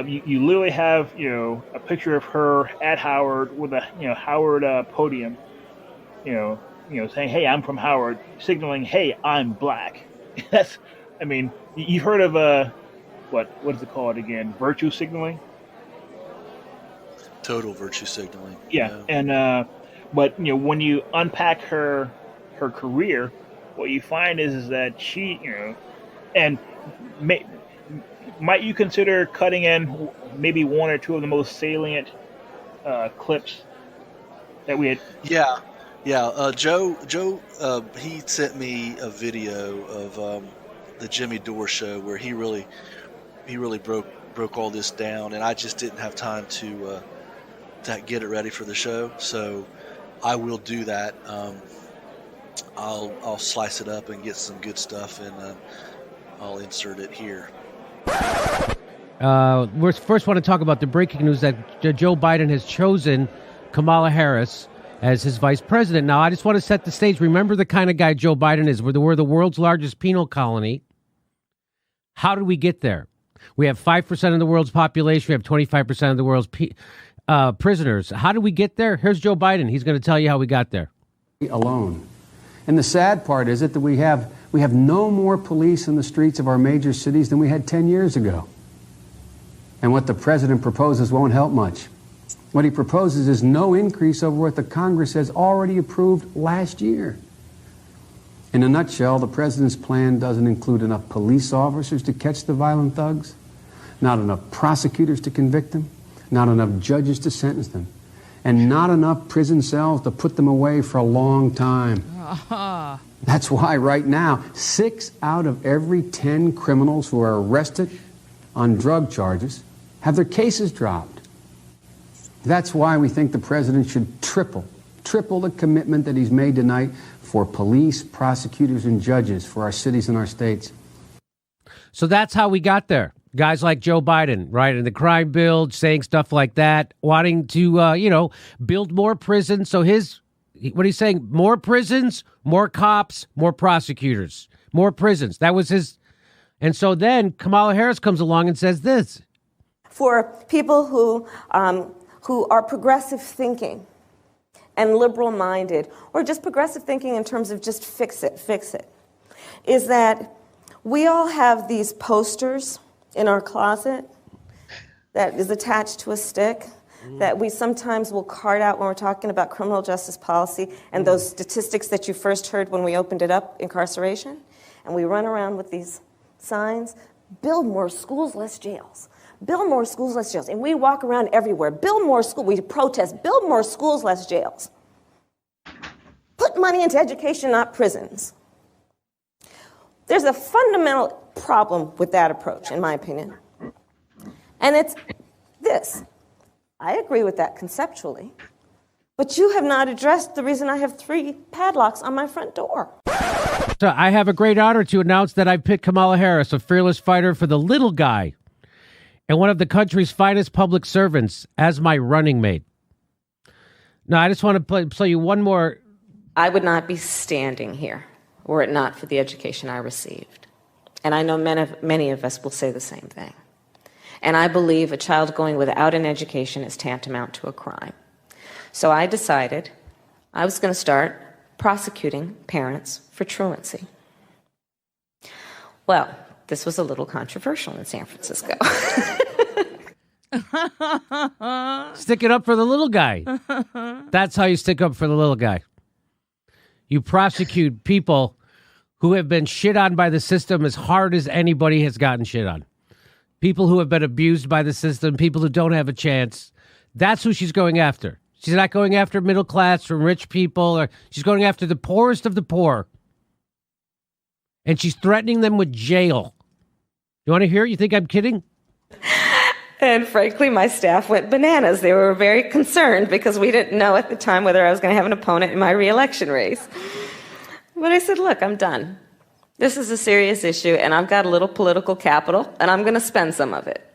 [SPEAKER 3] you literally have a picture of her at Howard with a Howard podium, saying, "Hey, I'm from Howard," signaling, "Hey, I'm black." That's, I mean, you've heard of what is it called again? Virtue signaling.
[SPEAKER 2] Total virtue signaling.
[SPEAKER 3] Yeah. And but when you unpack her career, what you find is that she and might you consider cutting in maybe one or two of the most salient clips that we had?
[SPEAKER 2] Yeah. Joe, he sent me a video of the Jimmy Dore show where he really broke all this down, and I just didn't have time to get it ready for the show. So I will do that. I'll slice it up and get some good stuff, and I'll insert it here.
[SPEAKER 1] We first want to talk about the breaking news that Joe Biden has chosen Kamala Harris as his vice president. Now, I just want to set the stage. Remember the kind of guy Joe Biden is. We're the world's largest penal colony. How did we get there? We have 5% of the world's population. We have 25% of the world's prisoners. How did we get there? Here's Joe Biden. He's going to tell you how we got there.
[SPEAKER 4] Alone. And the sad part is that we have no more police in the streets of our major cities than we had 10 years ago. And what the president proposes won't help much. What he proposes is no increase over what the Congress has already approved last year. In a nutshell, the president's plan doesn't include enough police officers to catch the violent thugs, not enough prosecutors to convict them, not enough judges to sentence them, and not enough prison cells to put them away for a long time. That's why right now, 6 out of every 10 criminals who are arrested on drug charges have their cases dropped. That's why we think the president should triple the commitment that he's made tonight for police, prosecutors, and judges for our cities and our states.
[SPEAKER 1] So that's how we got there. Guys like Joe Biden, right, in the crime bill, saying stuff like that, wanting to, build more prisons. So what he's saying, more prisons, more cops, more prosecutors, more prisons. That was his. And so then Kamala Harris comes along and says this.
[SPEAKER 5] For people who are progressive thinking and liberal-minded, or just progressive thinking in terms of just fix it, is that we all have these posters in our closet that is attached to a stick that we sometimes will cart out when we're talking about criminal justice policy and those statistics that you first heard when we opened it up, incarceration. And we run around with these signs, build more schools, less jails. Build more schools, less jails. And we walk around everywhere. Build more schools. We protest. Build more schools, less jails. Put money into education, not prisons. There's a fundamental problem with that approach, in my opinion. And it's this. I agree with that conceptually. But you have not addressed the reason I have 3 padlocks on my front door.
[SPEAKER 1] So I have a great honor to announce that I picked Kamala Harris, a fearless fighter for the little guy, and one of the country's finest public servants, as my running mate. Now, I just want to play you one more.
[SPEAKER 5] I would not be standing here were it not for the education I received. And I know many of us will say the same thing. And I believe a child going without an education is tantamount to a crime. So I decided I was going to start prosecuting parents for truancy. Well, this was a little controversial in San Francisco.
[SPEAKER 1] Stick it up for the little guy. That's how you stick up for the little guy. You prosecute people who have been shit on by the system as hard as anybody has gotten shit on. People who have been abused by the system, people who don't have a chance. That's who she's going after. She's not going after middle class or rich people, or she's going after the poorest of the poor. And she's threatening them with jail. You want to hear it? You think I'm kidding?
[SPEAKER 5] And frankly, my staff went bananas. They were very concerned because we didn't know at the time whether I was going to have an opponent in my reelection race. But I said, look, I'm done. This is a serious issue, and I've got a little political capital, and I'm going to spend some of it.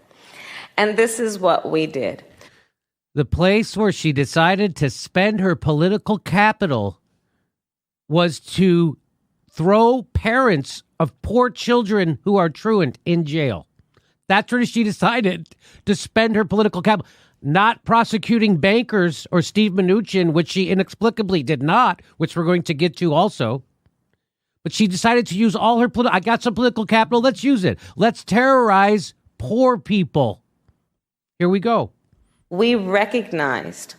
[SPEAKER 5] And this is what we did.
[SPEAKER 1] The place where she decided to spend her political capital was to throw parents of poor children who are truant in jail. That's where she decided to spend her political capital. Not prosecuting bankers or Steve Mnuchin, which she inexplicably did not, which we're going to get to also. But she decided to use all her I got some political capital, let's use it. Let's terrorize poor people. Here we go.
[SPEAKER 5] We recognized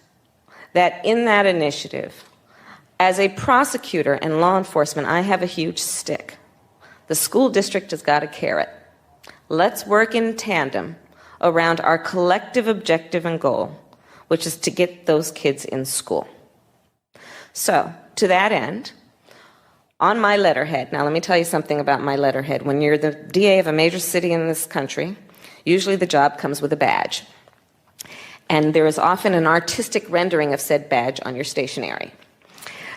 [SPEAKER 5] that in that initiative, as a prosecutor and law enforcement, I have a huge stick. The school district has got a carrot. Let's work in tandem around our collective objective and goal, which is to get those kids in school. So, to that end, on my letterhead, now let me tell you something about my letterhead. When you're the DA of a major city in this country, usually the job comes with a badge. And there is often an artistic rendering of said badge on your stationery.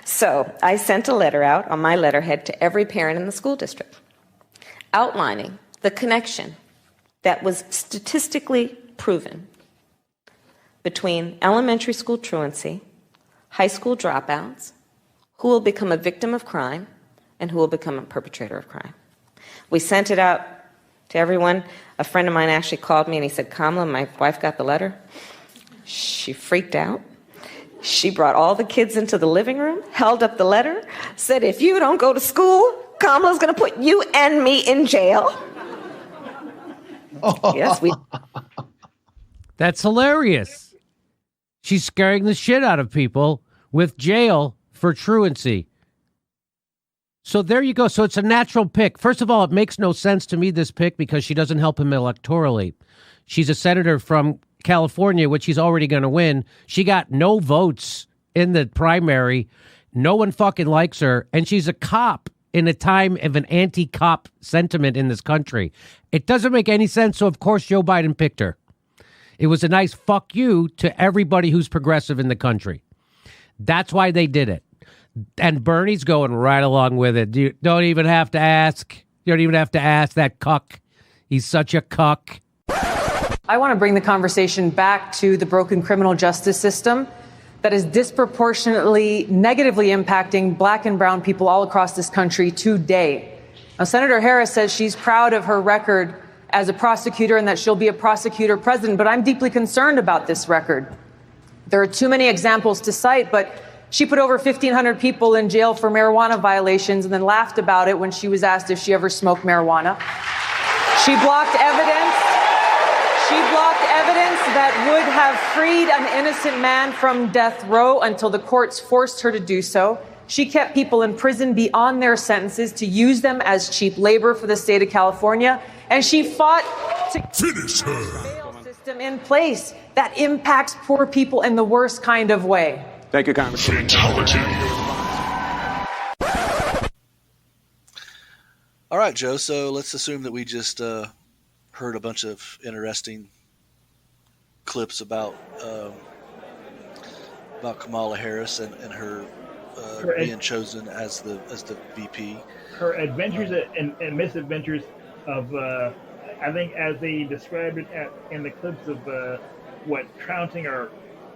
[SPEAKER 5] So I sent a letter out on my letterhead to every parent in the school district, outlining the connection that was statistically proven between elementary school truancy, high school dropouts, who will become a victim of crime, and who will become a perpetrator of crime. We sent it out to everyone. A friend of mine actually called me and he said, Kamala, my wife got the letter. She freaked out. She brought all the kids into the living room, held up the letter, said, if you don't go to school, Kamala's going to put you and me in jail. Yes, we.
[SPEAKER 1] That's hilarious. She's scaring the shit out of people with jail for truancy. So there you go. So it's a natural pick. First of all, it makes no sense to me, this pick, because she doesn't help him electorally. She's a senator from California, which he's already going to win. She got no votes in the primary. No one fucking likes her. And she's a cop in a time of an anti-cop sentiment in this country. It doesn't make any sense. So, of course, Joe Biden picked her. It was a nice fuck you to everybody who's progressive in the country. That's why they did it. And Bernie's going right along with it. You don't even have to ask. You don't even have to ask that cuck. He's such a cuck.
[SPEAKER 6] I want to bring the conversation back to the broken criminal justice system that is disproportionately negatively impacting black and brown people all across this country today. Now, Senator Harris says she's proud of her record as a prosecutor and that she'll be a prosecutor president, but I'm deeply concerned about this record. There are too many examples to cite, but she put over 1,500 people in jail for marijuana violations and then laughed about it when she was asked if she ever smoked marijuana. She blocked evidence. She blocked evidence that would have freed an innocent man from death row until the courts forced her to do so. She kept people in prison beyond their sentences to use them as cheap labor for the state of California. And she fought to finish her bail system in place that impacts poor people in the worst kind of way.
[SPEAKER 7] Thank you, Congressman.
[SPEAKER 2] All right, Joe. So let's assume that we just heard a bunch of interesting clips about Kamala Harris and her being chosen as the VP.
[SPEAKER 3] Her adventures and misadventures of, I think, as they described it in the clips of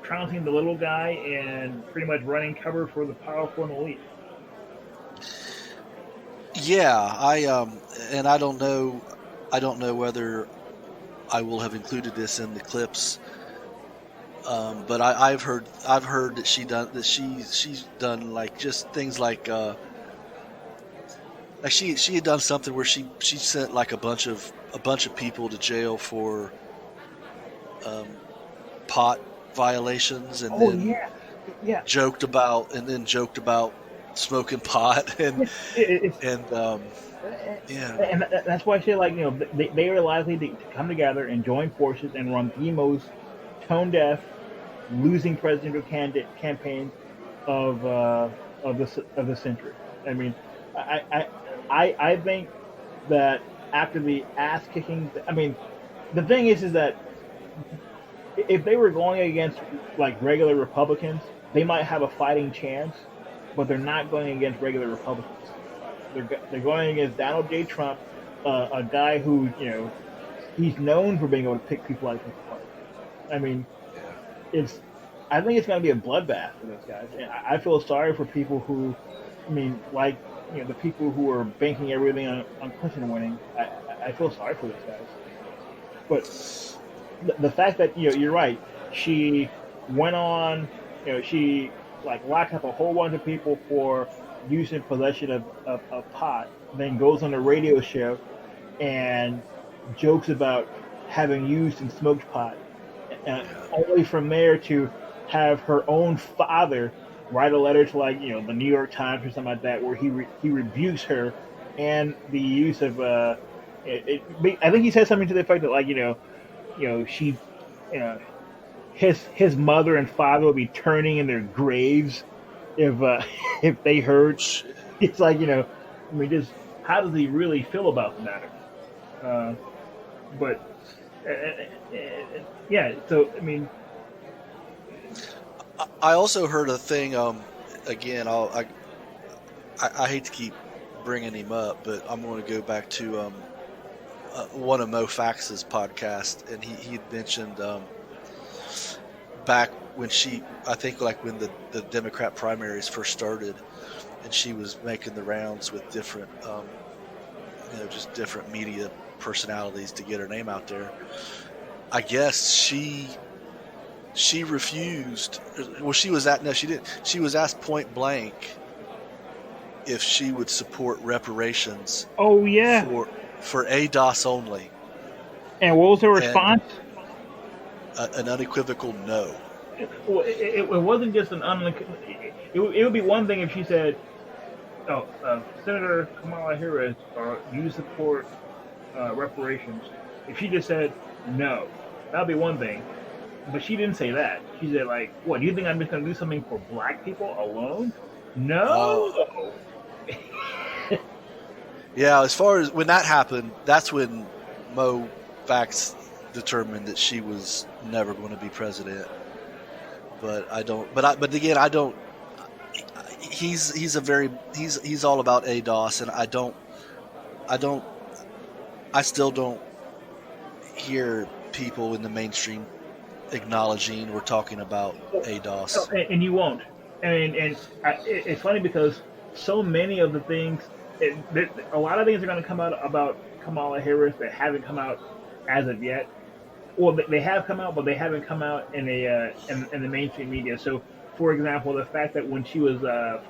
[SPEAKER 3] trouncing the little guy and pretty much running cover for the powerful and elite.
[SPEAKER 2] Yeah, I don't know whether I will have included this in the clips, but I've heard that she's done like just things like she had done something where she sent like a bunch of people to jail for pot violations and joked about smoking pot and
[SPEAKER 3] and that's why I say, like, they are likely to come together and join forces and run the most tone deaf, losing presidential candidate campaign of the century. I mean, I think that after the ass kicking, I mean, the thing is that if they were going against like regular Republicans, they might have a fighting chance, but they're not going against regular Republicans. They're going against Donald J. Trump, a guy who he's known for being able to pick people like this apart. I mean, I think it's going to be a bloodbath for those guys. And I feel sorry for people who, I mean, like the people who are banking everything on Clinton winning. I feel sorry for those guys. But the fact that you're right, she went on, she like locked up a whole bunch of people for use and possession of pot, then goes on a radio show and jokes about having used and smoked pot. Only from there to have her own father write a letter to like the New York Times or something like that, where he rebukes her and the use of I think he said something to the effect that like she his mother and father will be turning in their graves if if they heard. It's like I mean, just how does he really feel about the matter? But yeah, so I mean,
[SPEAKER 2] I also heard a thing. Again, I hate to keep bringing him up, but I'm going to go back to one of Mo Fax's podcasts, and he had mentioned back when I think like when the Democrat primaries first started, and she was making the rounds with different, just different media personalities to get her name out there. I guess she refused. Well, she didn't. She was asked point blank if she would support reparations.
[SPEAKER 3] Oh yeah.
[SPEAKER 2] For ADOS only.
[SPEAKER 3] And what was her response?
[SPEAKER 2] An unequivocal no.
[SPEAKER 3] It wasn't just an unequivocal. It would be one thing if she said, "Oh, Senator Kamala Harris, you support reparations." If she just said no, that would be one thing. But she didn't say that. She said, like, "What? Do you think I'm just going to do something for black people alone?" No.
[SPEAKER 2] Yeah, as far as when that happened, that's when Mo Fax determined that she was never going to be president. But I don't. But again, I don't. He's all about ADOS, and I still don't hear people in the mainstream acknowledging or talking about ADOS.
[SPEAKER 3] And you won't. And it's funny because so many of the things, a lot of things are going to come out about Kamala Harris that haven't come out as of yet. Well, they have come out, but they haven't come out in the mainstream media. So, for example, the fact that when she was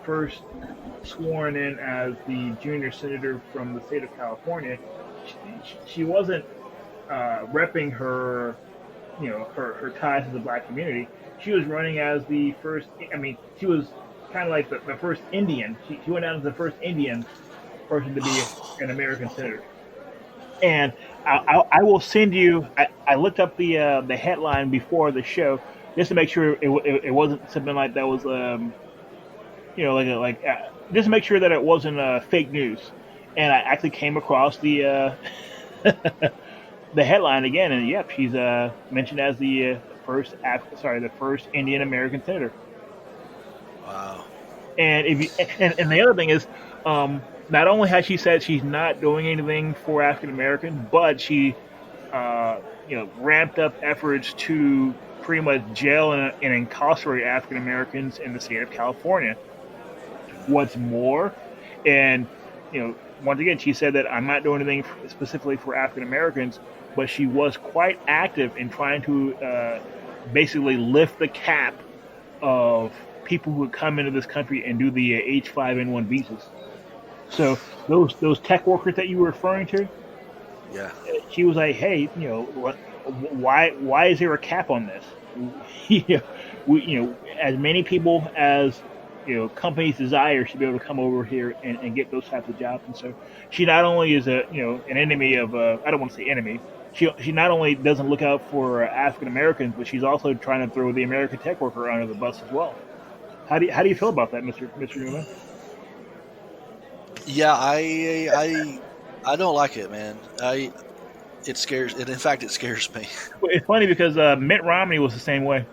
[SPEAKER 3] first sworn in as the junior senator from the state of California, she wasn't repping her ties to the black community. She was running as the first. I mean, she was kind of like the first Indian. She went out as the first Indian person to be an American senator. And I will send you. I looked up the headline before the show just to make sure it wasn't something like that was just to make sure that it wasn't fake news. And I actually came across the the headline again, and yep, she's mentioned as the first Indian American senator.
[SPEAKER 2] Wow.
[SPEAKER 3] And and the other thing is, not only has she said she's not doing anything for African Americans, but she, ramped up efforts to pretty much jail and incarcerate African Americans in the state of California. What's more, and once again, she said that I'm not doing anything specifically for African Americans, but she was quite active in trying to basically lift the cap of people who would come into this country and do the H-5N1 visas. So those tech workers that you were referring to,
[SPEAKER 2] yeah,
[SPEAKER 3] she was like, "Hey, why is there a cap on this? As many people as companies desire should be able to come over here and get those types of jobs." And so she not only is an enemy of I don't want to say enemy. she not only doesn't look out for African Americans, but she's also trying to throw the American tech worker under the bus as well. How do you feel about that, Mr. Newman?
[SPEAKER 2] Yeah, I don't like it, man. It scares. In fact, it scares me.
[SPEAKER 3] Well, it's funny because Mitt Romney was the same way.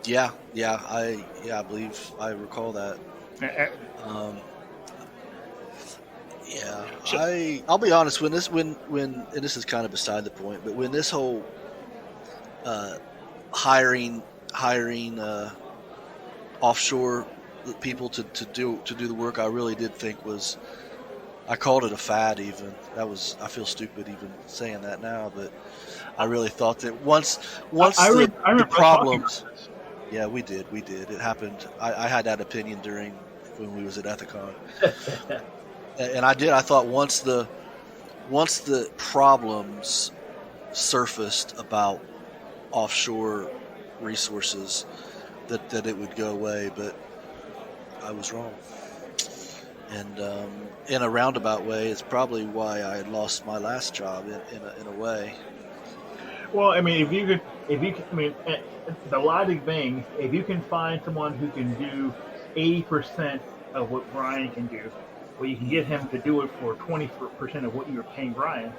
[SPEAKER 2] Yeah, I believe I recall that. Yeah, I'll be honest. When and this is kind of beside the point, but when this whole hiring offshore people to do the work, I really did think was, I called it a fad. Even I feel stupid even saying that now, but I really thought that once the problems. Yeah, we did. It happened. I had that opinion when we was at Ethicon. And I thought once the problems surfaced about offshore resources, that it would go away, but I was wrong. And in a roundabout way, it's probably why I lost my last job in a way.
[SPEAKER 3] Well, I mean, the logic being, if you can find someone who can do 80% of what Brian can do, well, you can get him to do it for 20% of what you were paying Brian.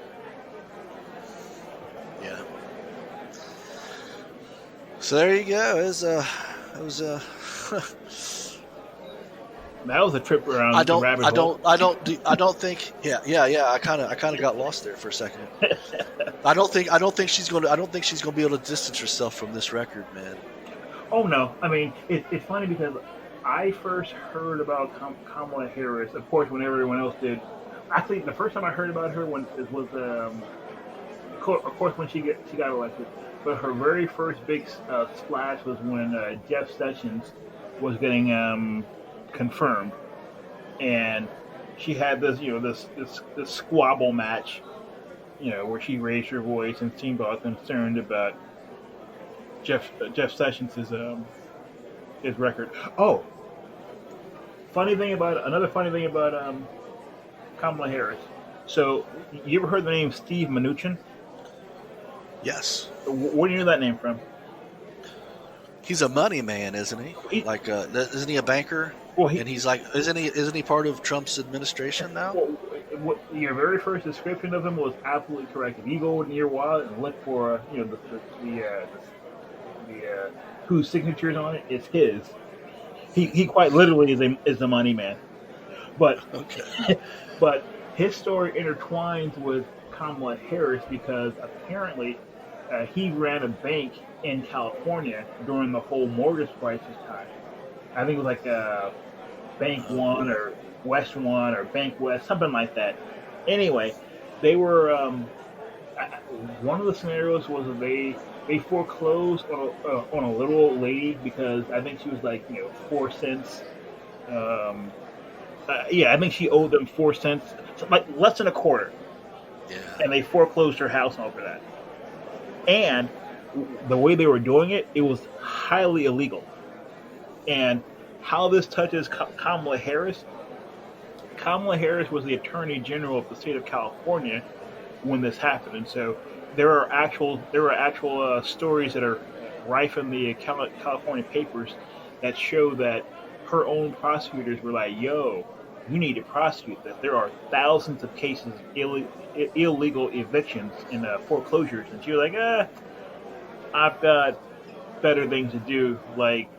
[SPEAKER 2] Yeah. So there you go.
[SPEAKER 3] That was a trip around the rabbit hole.
[SPEAKER 2] I don't think. Yeah. I kind of got lost there for a second. I don't think she's going to be able to distance herself from this record, man.
[SPEAKER 3] Oh no! I mean, it's funny because I first heard about Kamala Harris, of course, when everyone else did. Actually, the first time I heard about her was of course, when she got elected. But her very first big splash was when Jeff Sessions was getting confirmed, and she had this this squabble match, where she raised her voice and seemed all concerned about Jeff Sessions' his record. Oh, another funny thing about Kamala Harris. So, you ever heard the name Steve Mnuchin?
[SPEAKER 2] Yes.
[SPEAKER 3] Where do you know that name from?
[SPEAKER 2] He's a money man, isn't he? Isn't he a banker?
[SPEAKER 3] Well,
[SPEAKER 2] and he's like, isn't he part of Trump's administration now?
[SPEAKER 3] What your very first description of him was absolutely correct. If you go in your wallet and look for the whose signatures on it, it's his. He quite literally is the money man. But
[SPEAKER 2] okay.
[SPEAKER 3] But his story intertwines with Kamala Harris because apparently he ran a bank in California during the whole mortgage crisis time. I think it was like Bank One or West One or Bank West, something like that. Anyway, they were one of the scenarios was that they foreclosed on a little old lady because I think she was like 4 cents. I think she owed them 4 cents, like less than a quarter.
[SPEAKER 2] Yeah.
[SPEAKER 3] And they foreclosed her house over that. And the way they were doing it, it was highly illegal. And how this touches Kamala Harris. Kamala Harris was the Attorney General of the state of California when this happened, and so there are actual stories that are rife in the California papers that show that her own prosecutors were like, "Yo, you need to prosecute this. There are thousands of cases of illegal evictions and foreclosures," and she was like, "I've got better things to do, like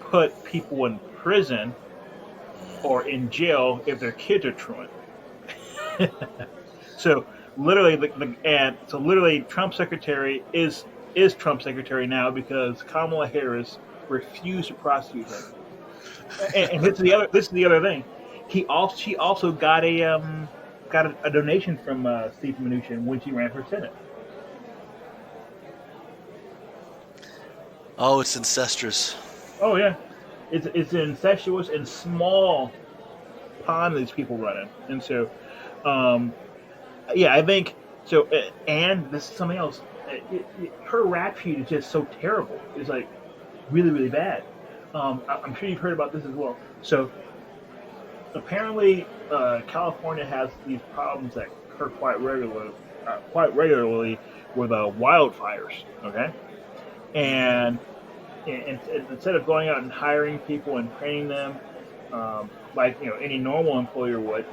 [SPEAKER 3] put people in prison or in jail if their kids are truant." So literally, Trump's secretary is Trump's secretary now because Kamala Harris refused to prosecute him. And this is the other thing. She also got a donation from Steve Mnuchin when she ran for Senate.
[SPEAKER 2] Oh, it's incestuous.
[SPEAKER 3] Oh yeah, it's incestuous and small pond these people run in, and so, I think so. And this is something else. Her rap sheet is just so terrible. It's like really, really bad. I'm sure you've heard about this as well. So, apparently, California has these problems that occur quite regularly with wildfires. Okay, and, and instead of going out and hiring people and training them, like any normal employer would,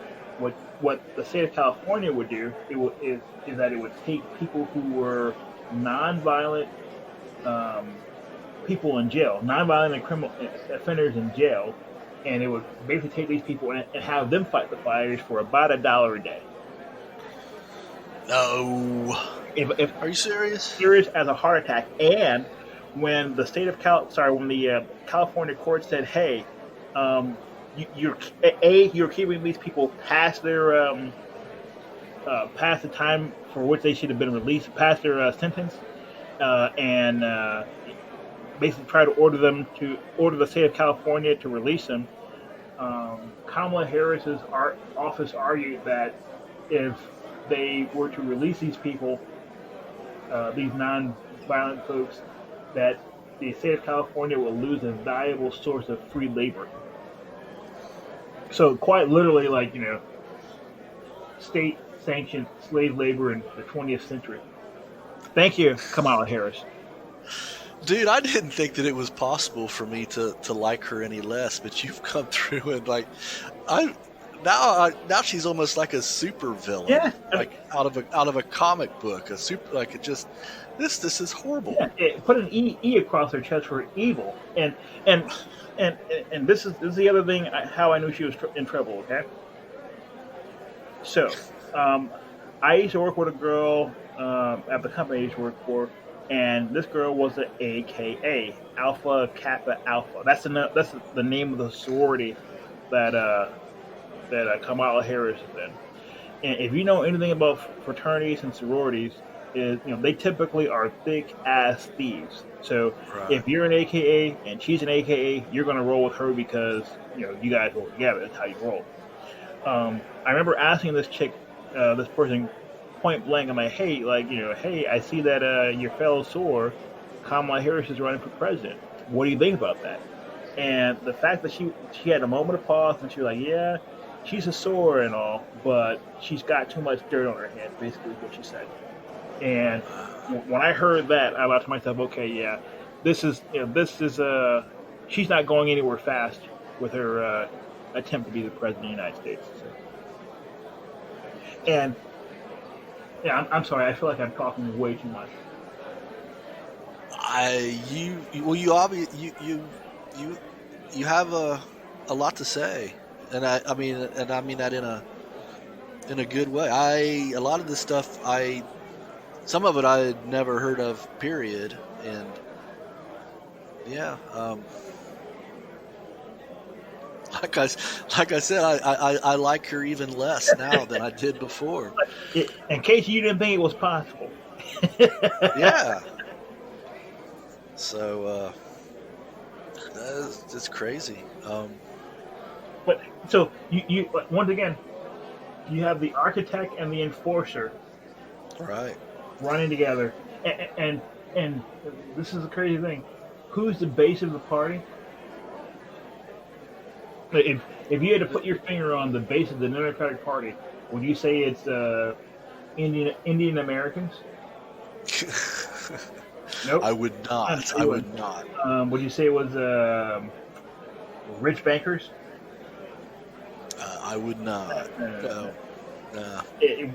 [SPEAKER 3] what the state of California would do is that it would take people who were nonviolent people in jail, nonviolent and criminal offenders in jail, and it would basically take these people and have them fight the fires for about $1 a day.
[SPEAKER 2] Oh,
[SPEAKER 3] If
[SPEAKER 2] are you serious?
[SPEAKER 3] serious as a heart attack, and when the state of when the California court said, "Hey, you're keeping these people past their past the time for which they should have been released, past their sentence," and basically try to order the state of California to release them. Kamala Harris's office argued that if they were to release these people, these non-violent folks, that the state of California will lose a valuable source of free labor. So quite literally, state-sanctioned slave labor in the 20th century. Thank you, Kamala Harris.
[SPEAKER 2] Dude, I didn't think that it was possible for me to like her any less, but you've come through and now she's almost like a super villain,
[SPEAKER 3] Yeah.
[SPEAKER 2] like out of a comic book, a super, like, it just this is horrible.
[SPEAKER 3] Yeah, put an E across her chest for evil, and this is the other thing. How I knew she was in trouble. Okay, so I used to work with a girl at the company I used to work for, and this girl was an AKA, Alpha Kappa Alpha. That's the name of the sorority that Kamala Harris is in. And if you know anything about fraternities and sororities, they typically are thick ass thieves. So
[SPEAKER 2] Right.
[SPEAKER 3] if you're an AKA and she's an AKA, you're gonna roll with her because you guys roll together. That's how you roll. I remember asking this person point blank, I'm like, hey, hey, I see that your fellow soror, Kamala Harris, is running for president. What do you think about that? And the fact that she had a moment of pause and she was like, yeah, she's a soror and all, but she's got too much dirt on her head, basically what she said. And when I heard that, I thought to myself, okay, yeah, this is she's not going anywhere fast with her attempt to be the president of the United States. So. And yeah, I'm sorry, I feel like I'm talking way too much.
[SPEAKER 2] You have a lot to say, and I mean that in a good way. A lot of this stuff, some of it I had never heard of, period, and yeah, like I said, I like her even less now than I did before.
[SPEAKER 3] In case you didn't think it was possible.
[SPEAKER 2] Yeah. So that's crazy.
[SPEAKER 3] But so you once again, you have the architect and the enforcer,
[SPEAKER 2] Right.
[SPEAKER 3] running together, and this is a crazy thing. Who's the base of the party? If you had to put your finger on the base of the Democratic Party, would you say it's Indian Americans? Nope.
[SPEAKER 2] I would not. I would not.
[SPEAKER 3] Would you say it was rich bankers?
[SPEAKER 2] I would not. No. Nah.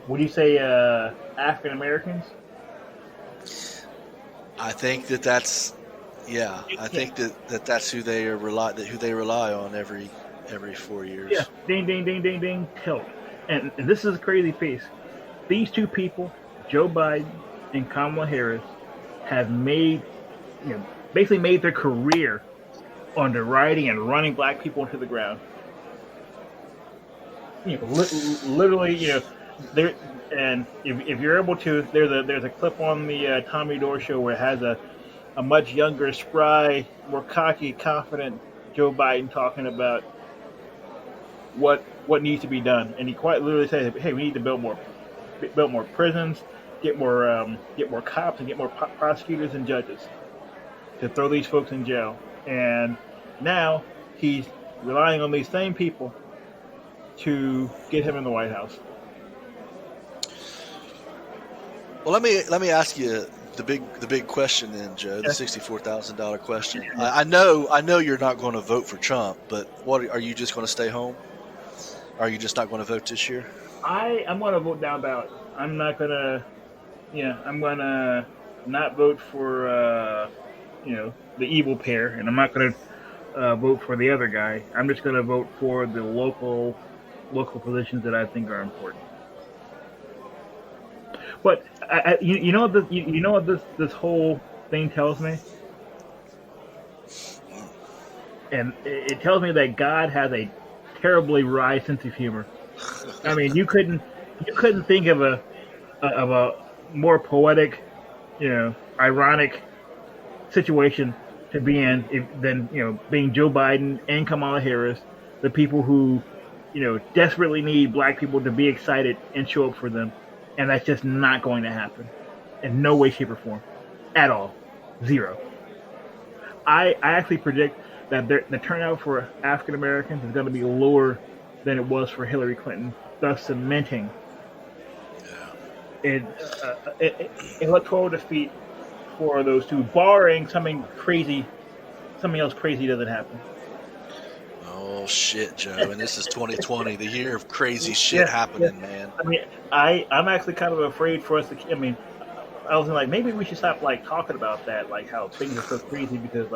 [SPEAKER 3] Would you say African Americans?
[SPEAKER 2] I think that's. Yeah, I think that's who they rely on every 4 years.
[SPEAKER 3] Yeah. Ding, ding, ding, ding, ding. Tilt. And this is a crazy piece. These two people, Joe Biden and Kamala Harris, have basically made their career on deriding and running black people into the ground. Literally, there. And if you're able to, there's a clip on the Tommy Dore show where it has a much younger, spry, more cocky, confident Joe Biden talking about what needs to be done, and he quite literally says, "Hey, we need to build more prisons, get more cops, and get more prosecutors and judges to throw these folks in jail." And now he's relying on these same people to get him in the White House?
[SPEAKER 2] Well, let me ask you the big question then, Joe. The $64,000 question. I know you're not going to vote for Trump, but what are you just going to stay home? Are you just not going to vote this year?
[SPEAKER 3] I'm going to vote down ballot. I'm not going to. I'm going to not vote for the evil pair, and I'm not going to vote for the other guy. I'm just going to vote for the local positions that I think are important. But you know what this whole thing tells me, and it tells me that God has a terribly wry sense of humor. I mean, you couldn't think of a more poetic, ironic situation to be in than being Joe Biden and Kamala Harris, the people who desperately need black people to be excited and show up for them. And that's just not going to happen in no way, shape, or form at all. Zero. I actually predict that the turnout for African Americans is going to be lower than it was for Hillary Clinton, thus cementing an electoral defeat for those two, barring something else crazy doesn't happen.
[SPEAKER 2] Oh shit, Joe! And this is 2020, the year of crazy shit happening, man.
[SPEAKER 3] I mean, I'm actually kind of afraid for us to. I mean, I was like, maybe we should stop talking about that, how things are so crazy because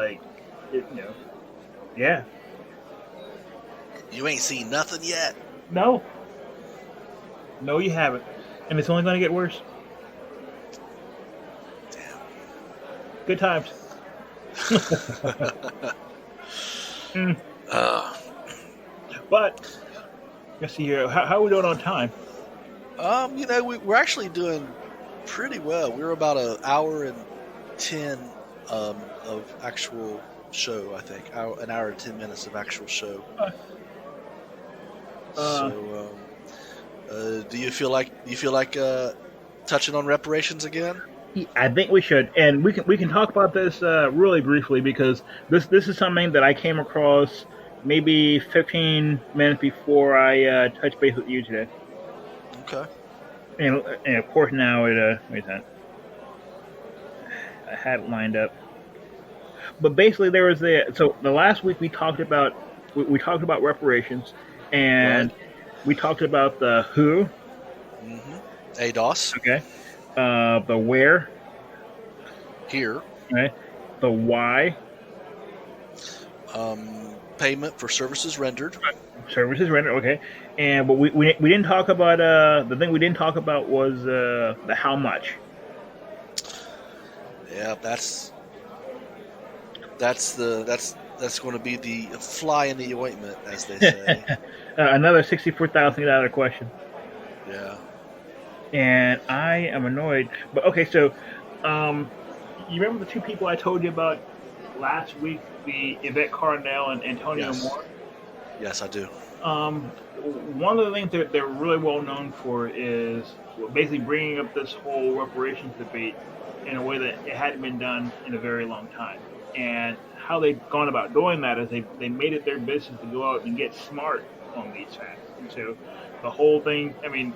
[SPEAKER 3] yeah.
[SPEAKER 2] You ain't seen nothing yet.
[SPEAKER 3] No, you haven't, and it's only going to get worse.
[SPEAKER 2] Damn.
[SPEAKER 3] Good times. But let's see here. How are we doing on time?
[SPEAKER 2] We're actually doing pretty well. We're about an hour and 10 of actual show. I think an hour and 10 minutes of actual show. Do you feel like touching on reparations again?
[SPEAKER 3] I think we should, and we can talk about this really briefly because this is something that I came across maybe 15 minutes before I touched base with you today.
[SPEAKER 2] Okay.
[SPEAKER 3] And of course now wait a minute. I had it lined up, but basically there was so the last week we talked about reparations, and we talked about the who.
[SPEAKER 2] Mm-hmm. ADOS.
[SPEAKER 3] Okay. The where.
[SPEAKER 2] Here.
[SPEAKER 3] Right. The why.
[SPEAKER 2] Payment for services rendered.
[SPEAKER 3] Services rendered. Okay. And but we didn't talk about the thing we didn't talk about was the how much.
[SPEAKER 2] Yeah, that's going to be the fly in the ointment, as they say.
[SPEAKER 3] Another $64,000 question.
[SPEAKER 2] Yeah.
[SPEAKER 3] And I am annoyed. But okay, so you remember the two people I told you about last week, the Yvette Carnell and Antonio Moore?
[SPEAKER 2] Yes, I do.
[SPEAKER 3] One of the things that they're really well known for is basically bringing up this whole reparations debate in a way that it hadn't been done in a very long time. And how they've gone about doing that is they made it their business to go out and get smart on these facts. And so the whole thing, I mean,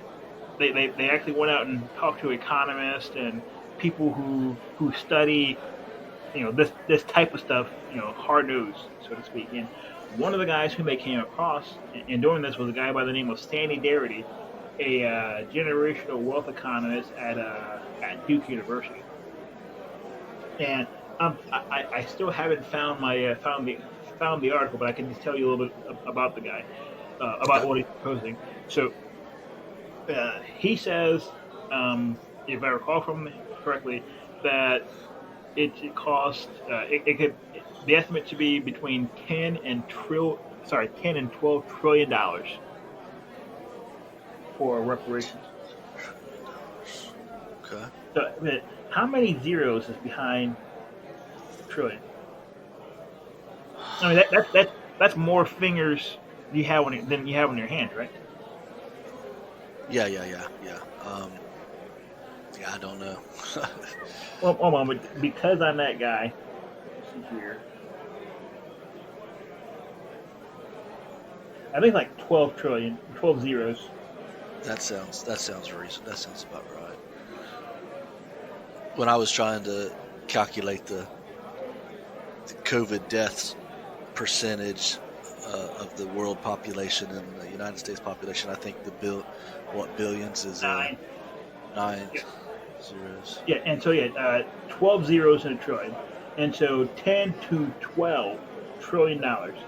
[SPEAKER 3] they actually went out and talked to economists and people who study, this type of stuff, hard nosed, so to speak. And one of the guys whom they came across in doing this was a guy by the name of Stanley Darity, a generational wealth economist at Duke University. And I still haven't found found the article, but I can just tell you a little bit about the guy, about what he's proposing. So he says, if I recall from correctly, that it cost the estimate should be between 10 and 12 trillion dollars for reparations.
[SPEAKER 2] Okay.
[SPEAKER 3] So, how many zeros is behind trillion? I mean, that's more fingers than you have in your hand, right?
[SPEAKER 2] Yeah. I don't know.
[SPEAKER 3] Well, hold on, but because I'm that guy, let's see here. I think like 12 trillion, 12 zeros.
[SPEAKER 2] That sounds reasonable. That sounds about right. When I was trying to calculate the COVID deaths percentage of the world population and the United States population, I think billions is
[SPEAKER 3] 9.
[SPEAKER 2] 9
[SPEAKER 3] Yeah.
[SPEAKER 2] zeros.
[SPEAKER 3] Yeah, and so 12 zeros in a trillion, and so 10 to 12 trillion dollars,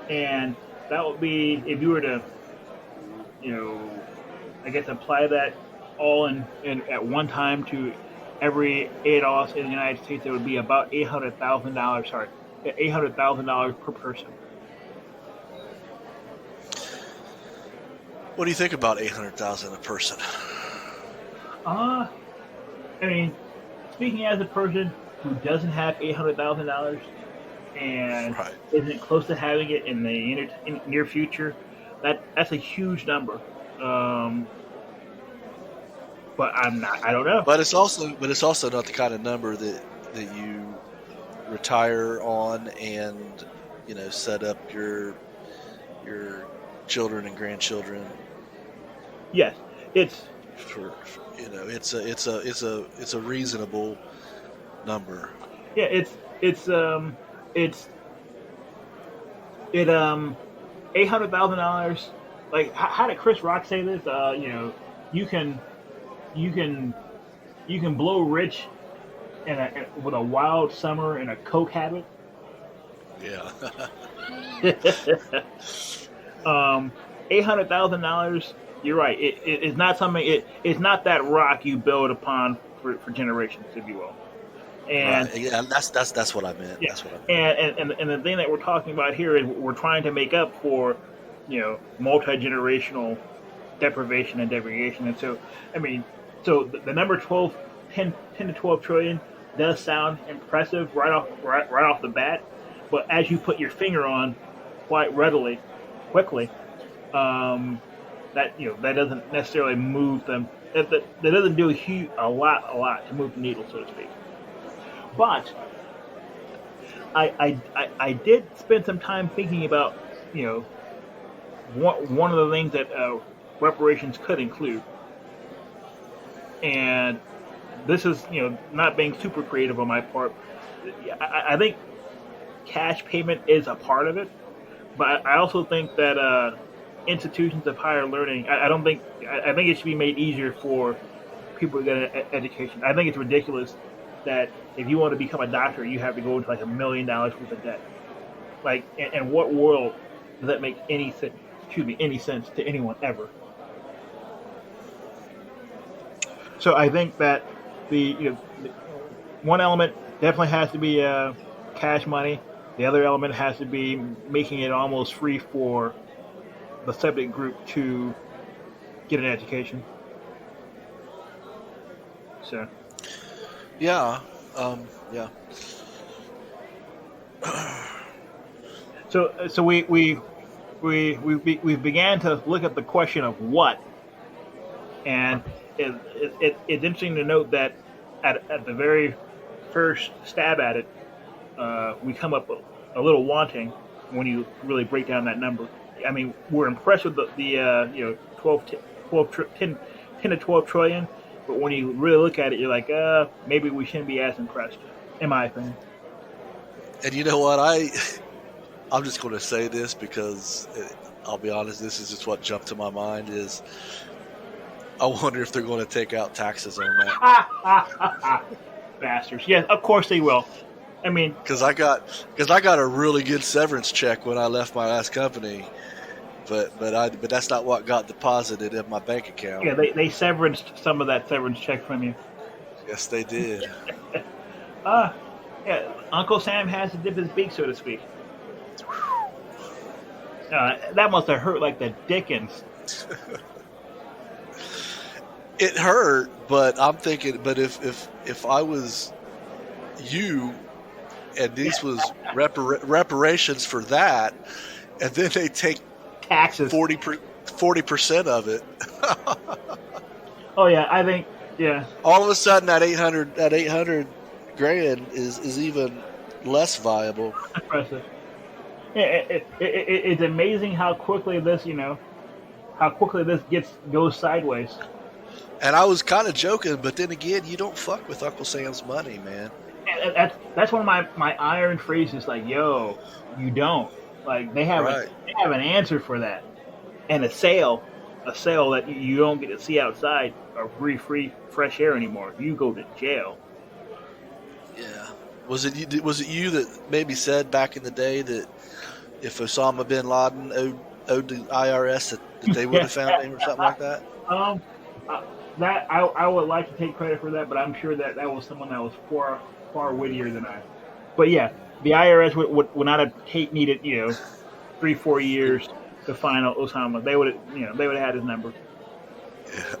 [SPEAKER 3] and that would be if you were to, I guess apply that all in at one time to every adult in the United States, it would be about $800,000. Sorry, $800,000 per person.
[SPEAKER 2] What do you think about 800,000 a person?
[SPEAKER 3] I mean, speaking as a person who doesn't have $800,000 and
[SPEAKER 2] Right.
[SPEAKER 3] isn't close to having it in the near future, that's a huge number. But I don't know.
[SPEAKER 2] But it's also not the kind of number that you retire on and set up your children and grandchildren.
[SPEAKER 3] Yes, it's
[SPEAKER 2] it's a reasonable number.
[SPEAKER 3] yeah, it's $800,000. Like how did Chris Rock say this? You can blow rich with a wild summer and a coke habit.
[SPEAKER 2] Yeah.
[SPEAKER 3] $800,000. You're right. It's not something. It's not that rock you build upon for generations, if you will. And
[SPEAKER 2] right. Yeah, that's what I meant.
[SPEAKER 3] yeah.
[SPEAKER 2] That's what I meant.
[SPEAKER 3] And the thing that we're talking about here is we're trying to make up for, multi-generational deprivation and degradation. And so, I mean, the number 10 to 12 trillion does sound impressive right off the bat, but as you put your finger on quite quickly, that doesn't necessarily move them. That doesn't do a lot to move the needle, so to speak. But I did spend some time thinking about one of the things that reparations could include, and this is not being super creative on my part. I think cash payment is a part of it, but I also think that institutions of higher learning, I think it should be made easier for people to get an education. I think it's ridiculous that if you want to become a doctor, you have to go into like $1 million worth of debt. Like, in what world does that make any sense to anyone ever? So I think that the one element definitely has to be cash money. The other element has to be making it almost free for the subject group to get an education. So.
[SPEAKER 2] Yeah. Yeah.
[SPEAKER 3] So we began to look at the question of what, and it's interesting to note that at the very first stab at it, we come up a little wanting when you really break down that number. I mean, we're impressed with the 10 to 12 trillion, but when you really look at it, you're like, maybe we shouldn't be as impressed, in my opinion.
[SPEAKER 2] And you know what? I'm just going to say this because I'll be honest, this is just what jumped to my mind is I wonder if they're going to take out taxes on that.
[SPEAKER 3] Bastards. Yes, of course they will. I mean,
[SPEAKER 2] because I got a really good severance check when I left my last company, but that's not what got deposited in my bank account.
[SPEAKER 3] Yeah, they severanced some of that severance check from you.
[SPEAKER 2] Yes, they did.
[SPEAKER 3] Yeah, Uncle Sam has to dip his beak, so to speak. That must have hurt like the dickens.
[SPEAKER 2] It hurt, but I'm thinking, but if I was you, and this was reparations for that, and then they take
[SPEAKER 3] taxes
[SPEAKER 2] 40% of it.
[SPEAKER 3] Oh yeah, I think yeah.
[SPEAKER 2] All of a sudden, that 800 grand is even less viable.
[SPEAKER 3] Impressive. It's amazing how quickly this, goes sideways.
[SPEAKER 2] And I was kind of joking, but then again, you don't fuck with Uncle Sam's money, man.
[SPEAKER 3] And that's one of my iron phrases. Like, yo, you don't. Like they have an answer for that, and a sale that you don't get to see outside or breathe free fresh air anymore. You go to jail.
[SPEAKER 2] Yeah. Was it you that maybe said back in the day that if Osama bin Laden owed the IRS that they would have found him or something like that?
[SPEAKER 3] That I would like to take credit for that, but I'm sure that was someone that was far wittier than I. But yeah, the IRS would not have needed 3-4 years to find out Osama. They would have had his number.
[SPEAKER 2] Yeah.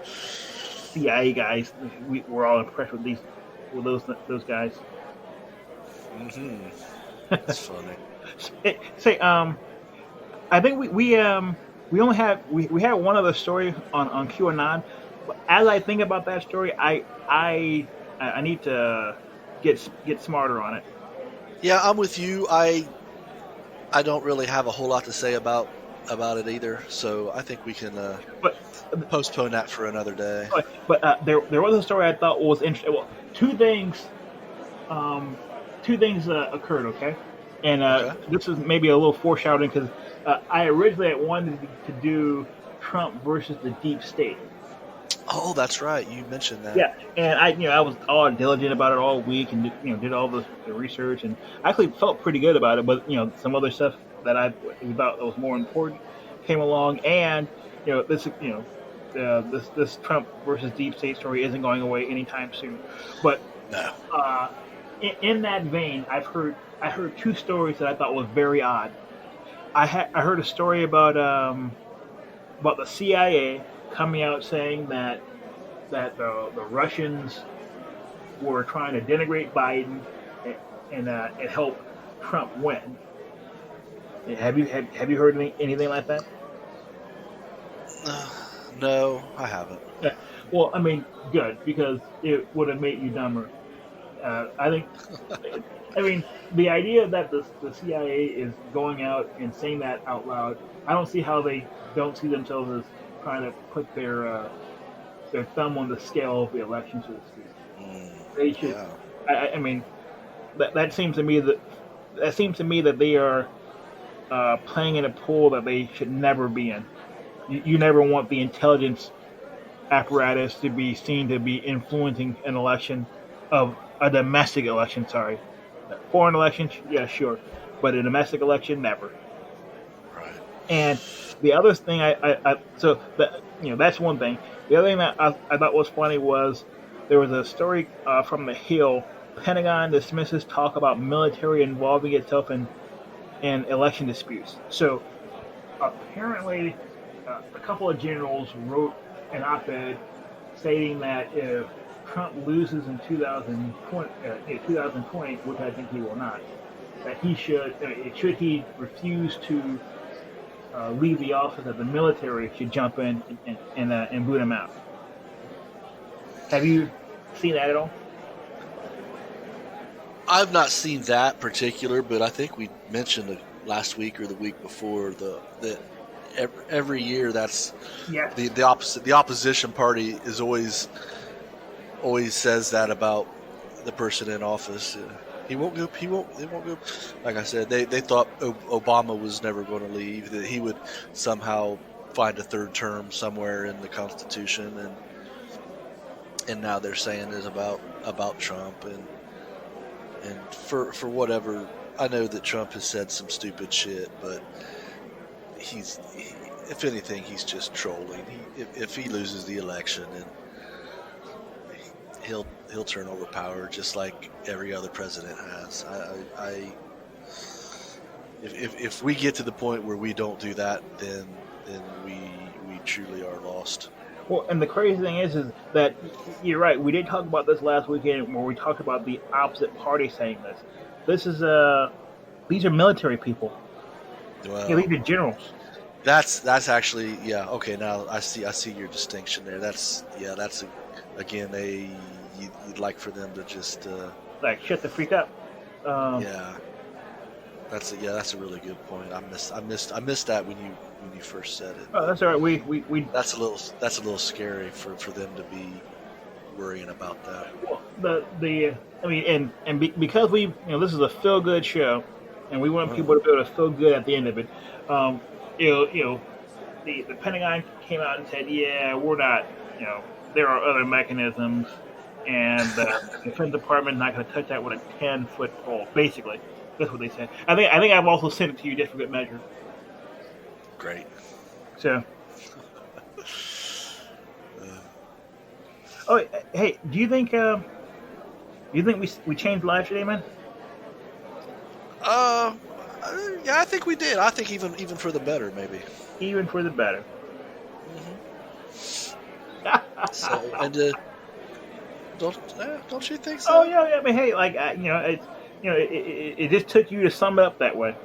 [SPEAKER 3] CIA guys, we're all impressed with those guys.
[SPEAKER 2] Mm-hmm. That's funny.
[SPEAKER 3] Say, I think we only have we had one other story on QAnon. But as I think about that story, I need to get smarter on it.
[SPEAKER 2] Yeah, I'm with you. I don't really have a whole lot to say about it either. So I think we can postpone that for another day.
[SPEAKER 3] But there was a story I thought was interesting. Well, two things occurred. Okay, and this is maybe a little foreshadowing because I originally wanted to do Trump versus the deep state.
[SPEAKER 2] Oh, that's right. You mentioned that.
[SPEAKER 3] Yeah, and I was all diligent about it all week and did all the research and actually felt pretty good about it. But some other stuff that I thought was more important came along, and this Trump versus deep state story isn't going away anytime soon. But
[SPEAKER 2] no.
[SPEAKER 3] In that vein, I heard two stories that I thought was very odd. I heard a story about the CIA coming out saying that the Russians were trying to denigrate Biden and help Trump win. Have you heard anything like that?
[SPEAKER 2] No, I haven't.
[SPEAKER 3] Yeah. Well, I mean, good, because it would have made you dumber. I think. I mean, the idea that the CIA is going out and saying that out loud, I don't see how they don't see themselves as trying to put their thumb on the scale of the election, so to speak. They should. Yeah. I mean, that seems to me that they are playing in a pool that they should never be in. You never want the intelligence apparatus to be seen to be influencing an election of a domestic election. Sorry, foreign elections, yeah, sure, but a domestic election, never.
[SPEAKER 2] Right. And
[SPEAKER 3] the other thing, that's one thing. The other thing that I thought was funny was there was a story from The Hill. Pentagon dismisses talk about military involving itself in election disputes. So apparently, a couple of generals wrote an op-ed stating that if Trump loses in 2020, which I think he will not, that he should he refuse to leave the office, that the military should jump in and boot him out. Have you seen that at all?
[SPEAKER 2] I've not seen that particular, but I think we mentioned last week or the week before that every year that's the opposite. The opposition party is always says that about the person in office. He won't go. He won't go. Like I said, they thought Obama was never going to leave. That he would somehow find a third term somewhere in the Constitution, and now they're saying is about Trump and for whatever. I know that Trump has said some stupid shit, but if anything, he's just trolling. If he loses the election, and he'll turn over power just like every other president has. If we get to the point where we don't do that, then we truly are lost.
[SPEAKER 3] Well, and the crazy thing is that you're right. We did talk about this last weekend where we talked about the opposite party saying this. This is these are military people.
[SPEAKER 2] Well,
[SPEAKER 3] these are generals.
[SPEAKER 2] That's actually okay. Now I see your distinction there. Again you'd like for them to just
[SPEAKER 3] like shut the freak up.
[SPEAKER 2] That's a really good point. I missed that when you first said it.
[SPEAKER 3] Oh, that's all right. We
[SPEAKER 2] That's a little scary for them to be worrying about that.
[SPEAKER 3] Because this is a feel good show, and we want people to be able to feel good at the end of it. The Pentagon came out and said, yeah, we're not, there are other mechanisms, and the Defense Department's not going to touch that with a 10-foot pole. Basically, that's what they said. I think I've also sent it to you just for good measure.
[SPEAKER 2] Great.
[SPEAKER 3] So. Oh, hey, do you think we changed lives today, man?
[SPEAKER 2] Yeah, I think we did. I think even for the better, maybe.
[SPEAKER 3] Even for the better.
[SPEAKER 2] Mm-hmm. So, and don't you think so?
[SPEAKER 3] Oh yeah. I mean, hey, it just took you to sum it up that way.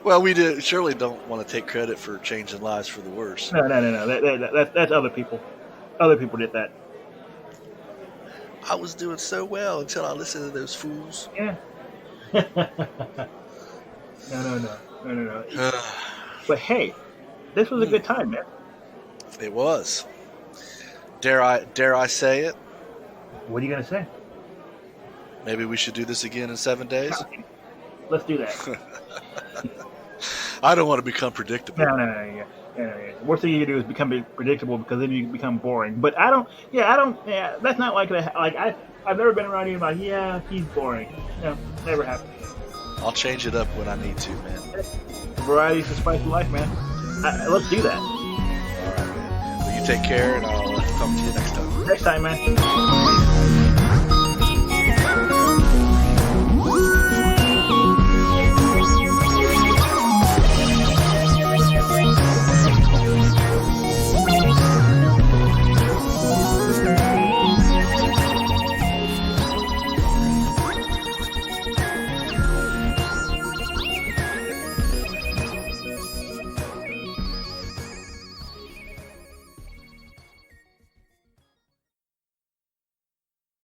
[SPEAKER 2] Well, we surely don't want to take credit for changing lives for the worse.
[SPEAKER 3] No. That's other people. Other people did that.
[SPEAKER 2] I was doing so well until I listened to those fools.
[SPEAKER 3] Yeah. No. But hey, this was a good time, man.
[SPEAKER 2] It was. Dare I say it?
[SPEAKER 3] What are you gonna say?
[SPEAKER 2] Maybe we should do this again in 7 days.
[SPEAKER 3] Let's do that.
[SPEAKER 2] I don't want to become predictable.
[SPEAKER 3] No. Yeah. The worst thing you can do is become predictable, because then you become boring. But I don't. Yeah, that's not like that. Like I've never been around you like, yeah, he's boring. No, never happened.
[SPEAKER 2] I'll change it up when I need to, man.
[SPEAKER 3] Variety's the spice of life, man. Let's do that.
[SPEAKER 2] All right, man. Well, you take care, and I'll talk to you next time.
[SPEAKER 3] Next time, man.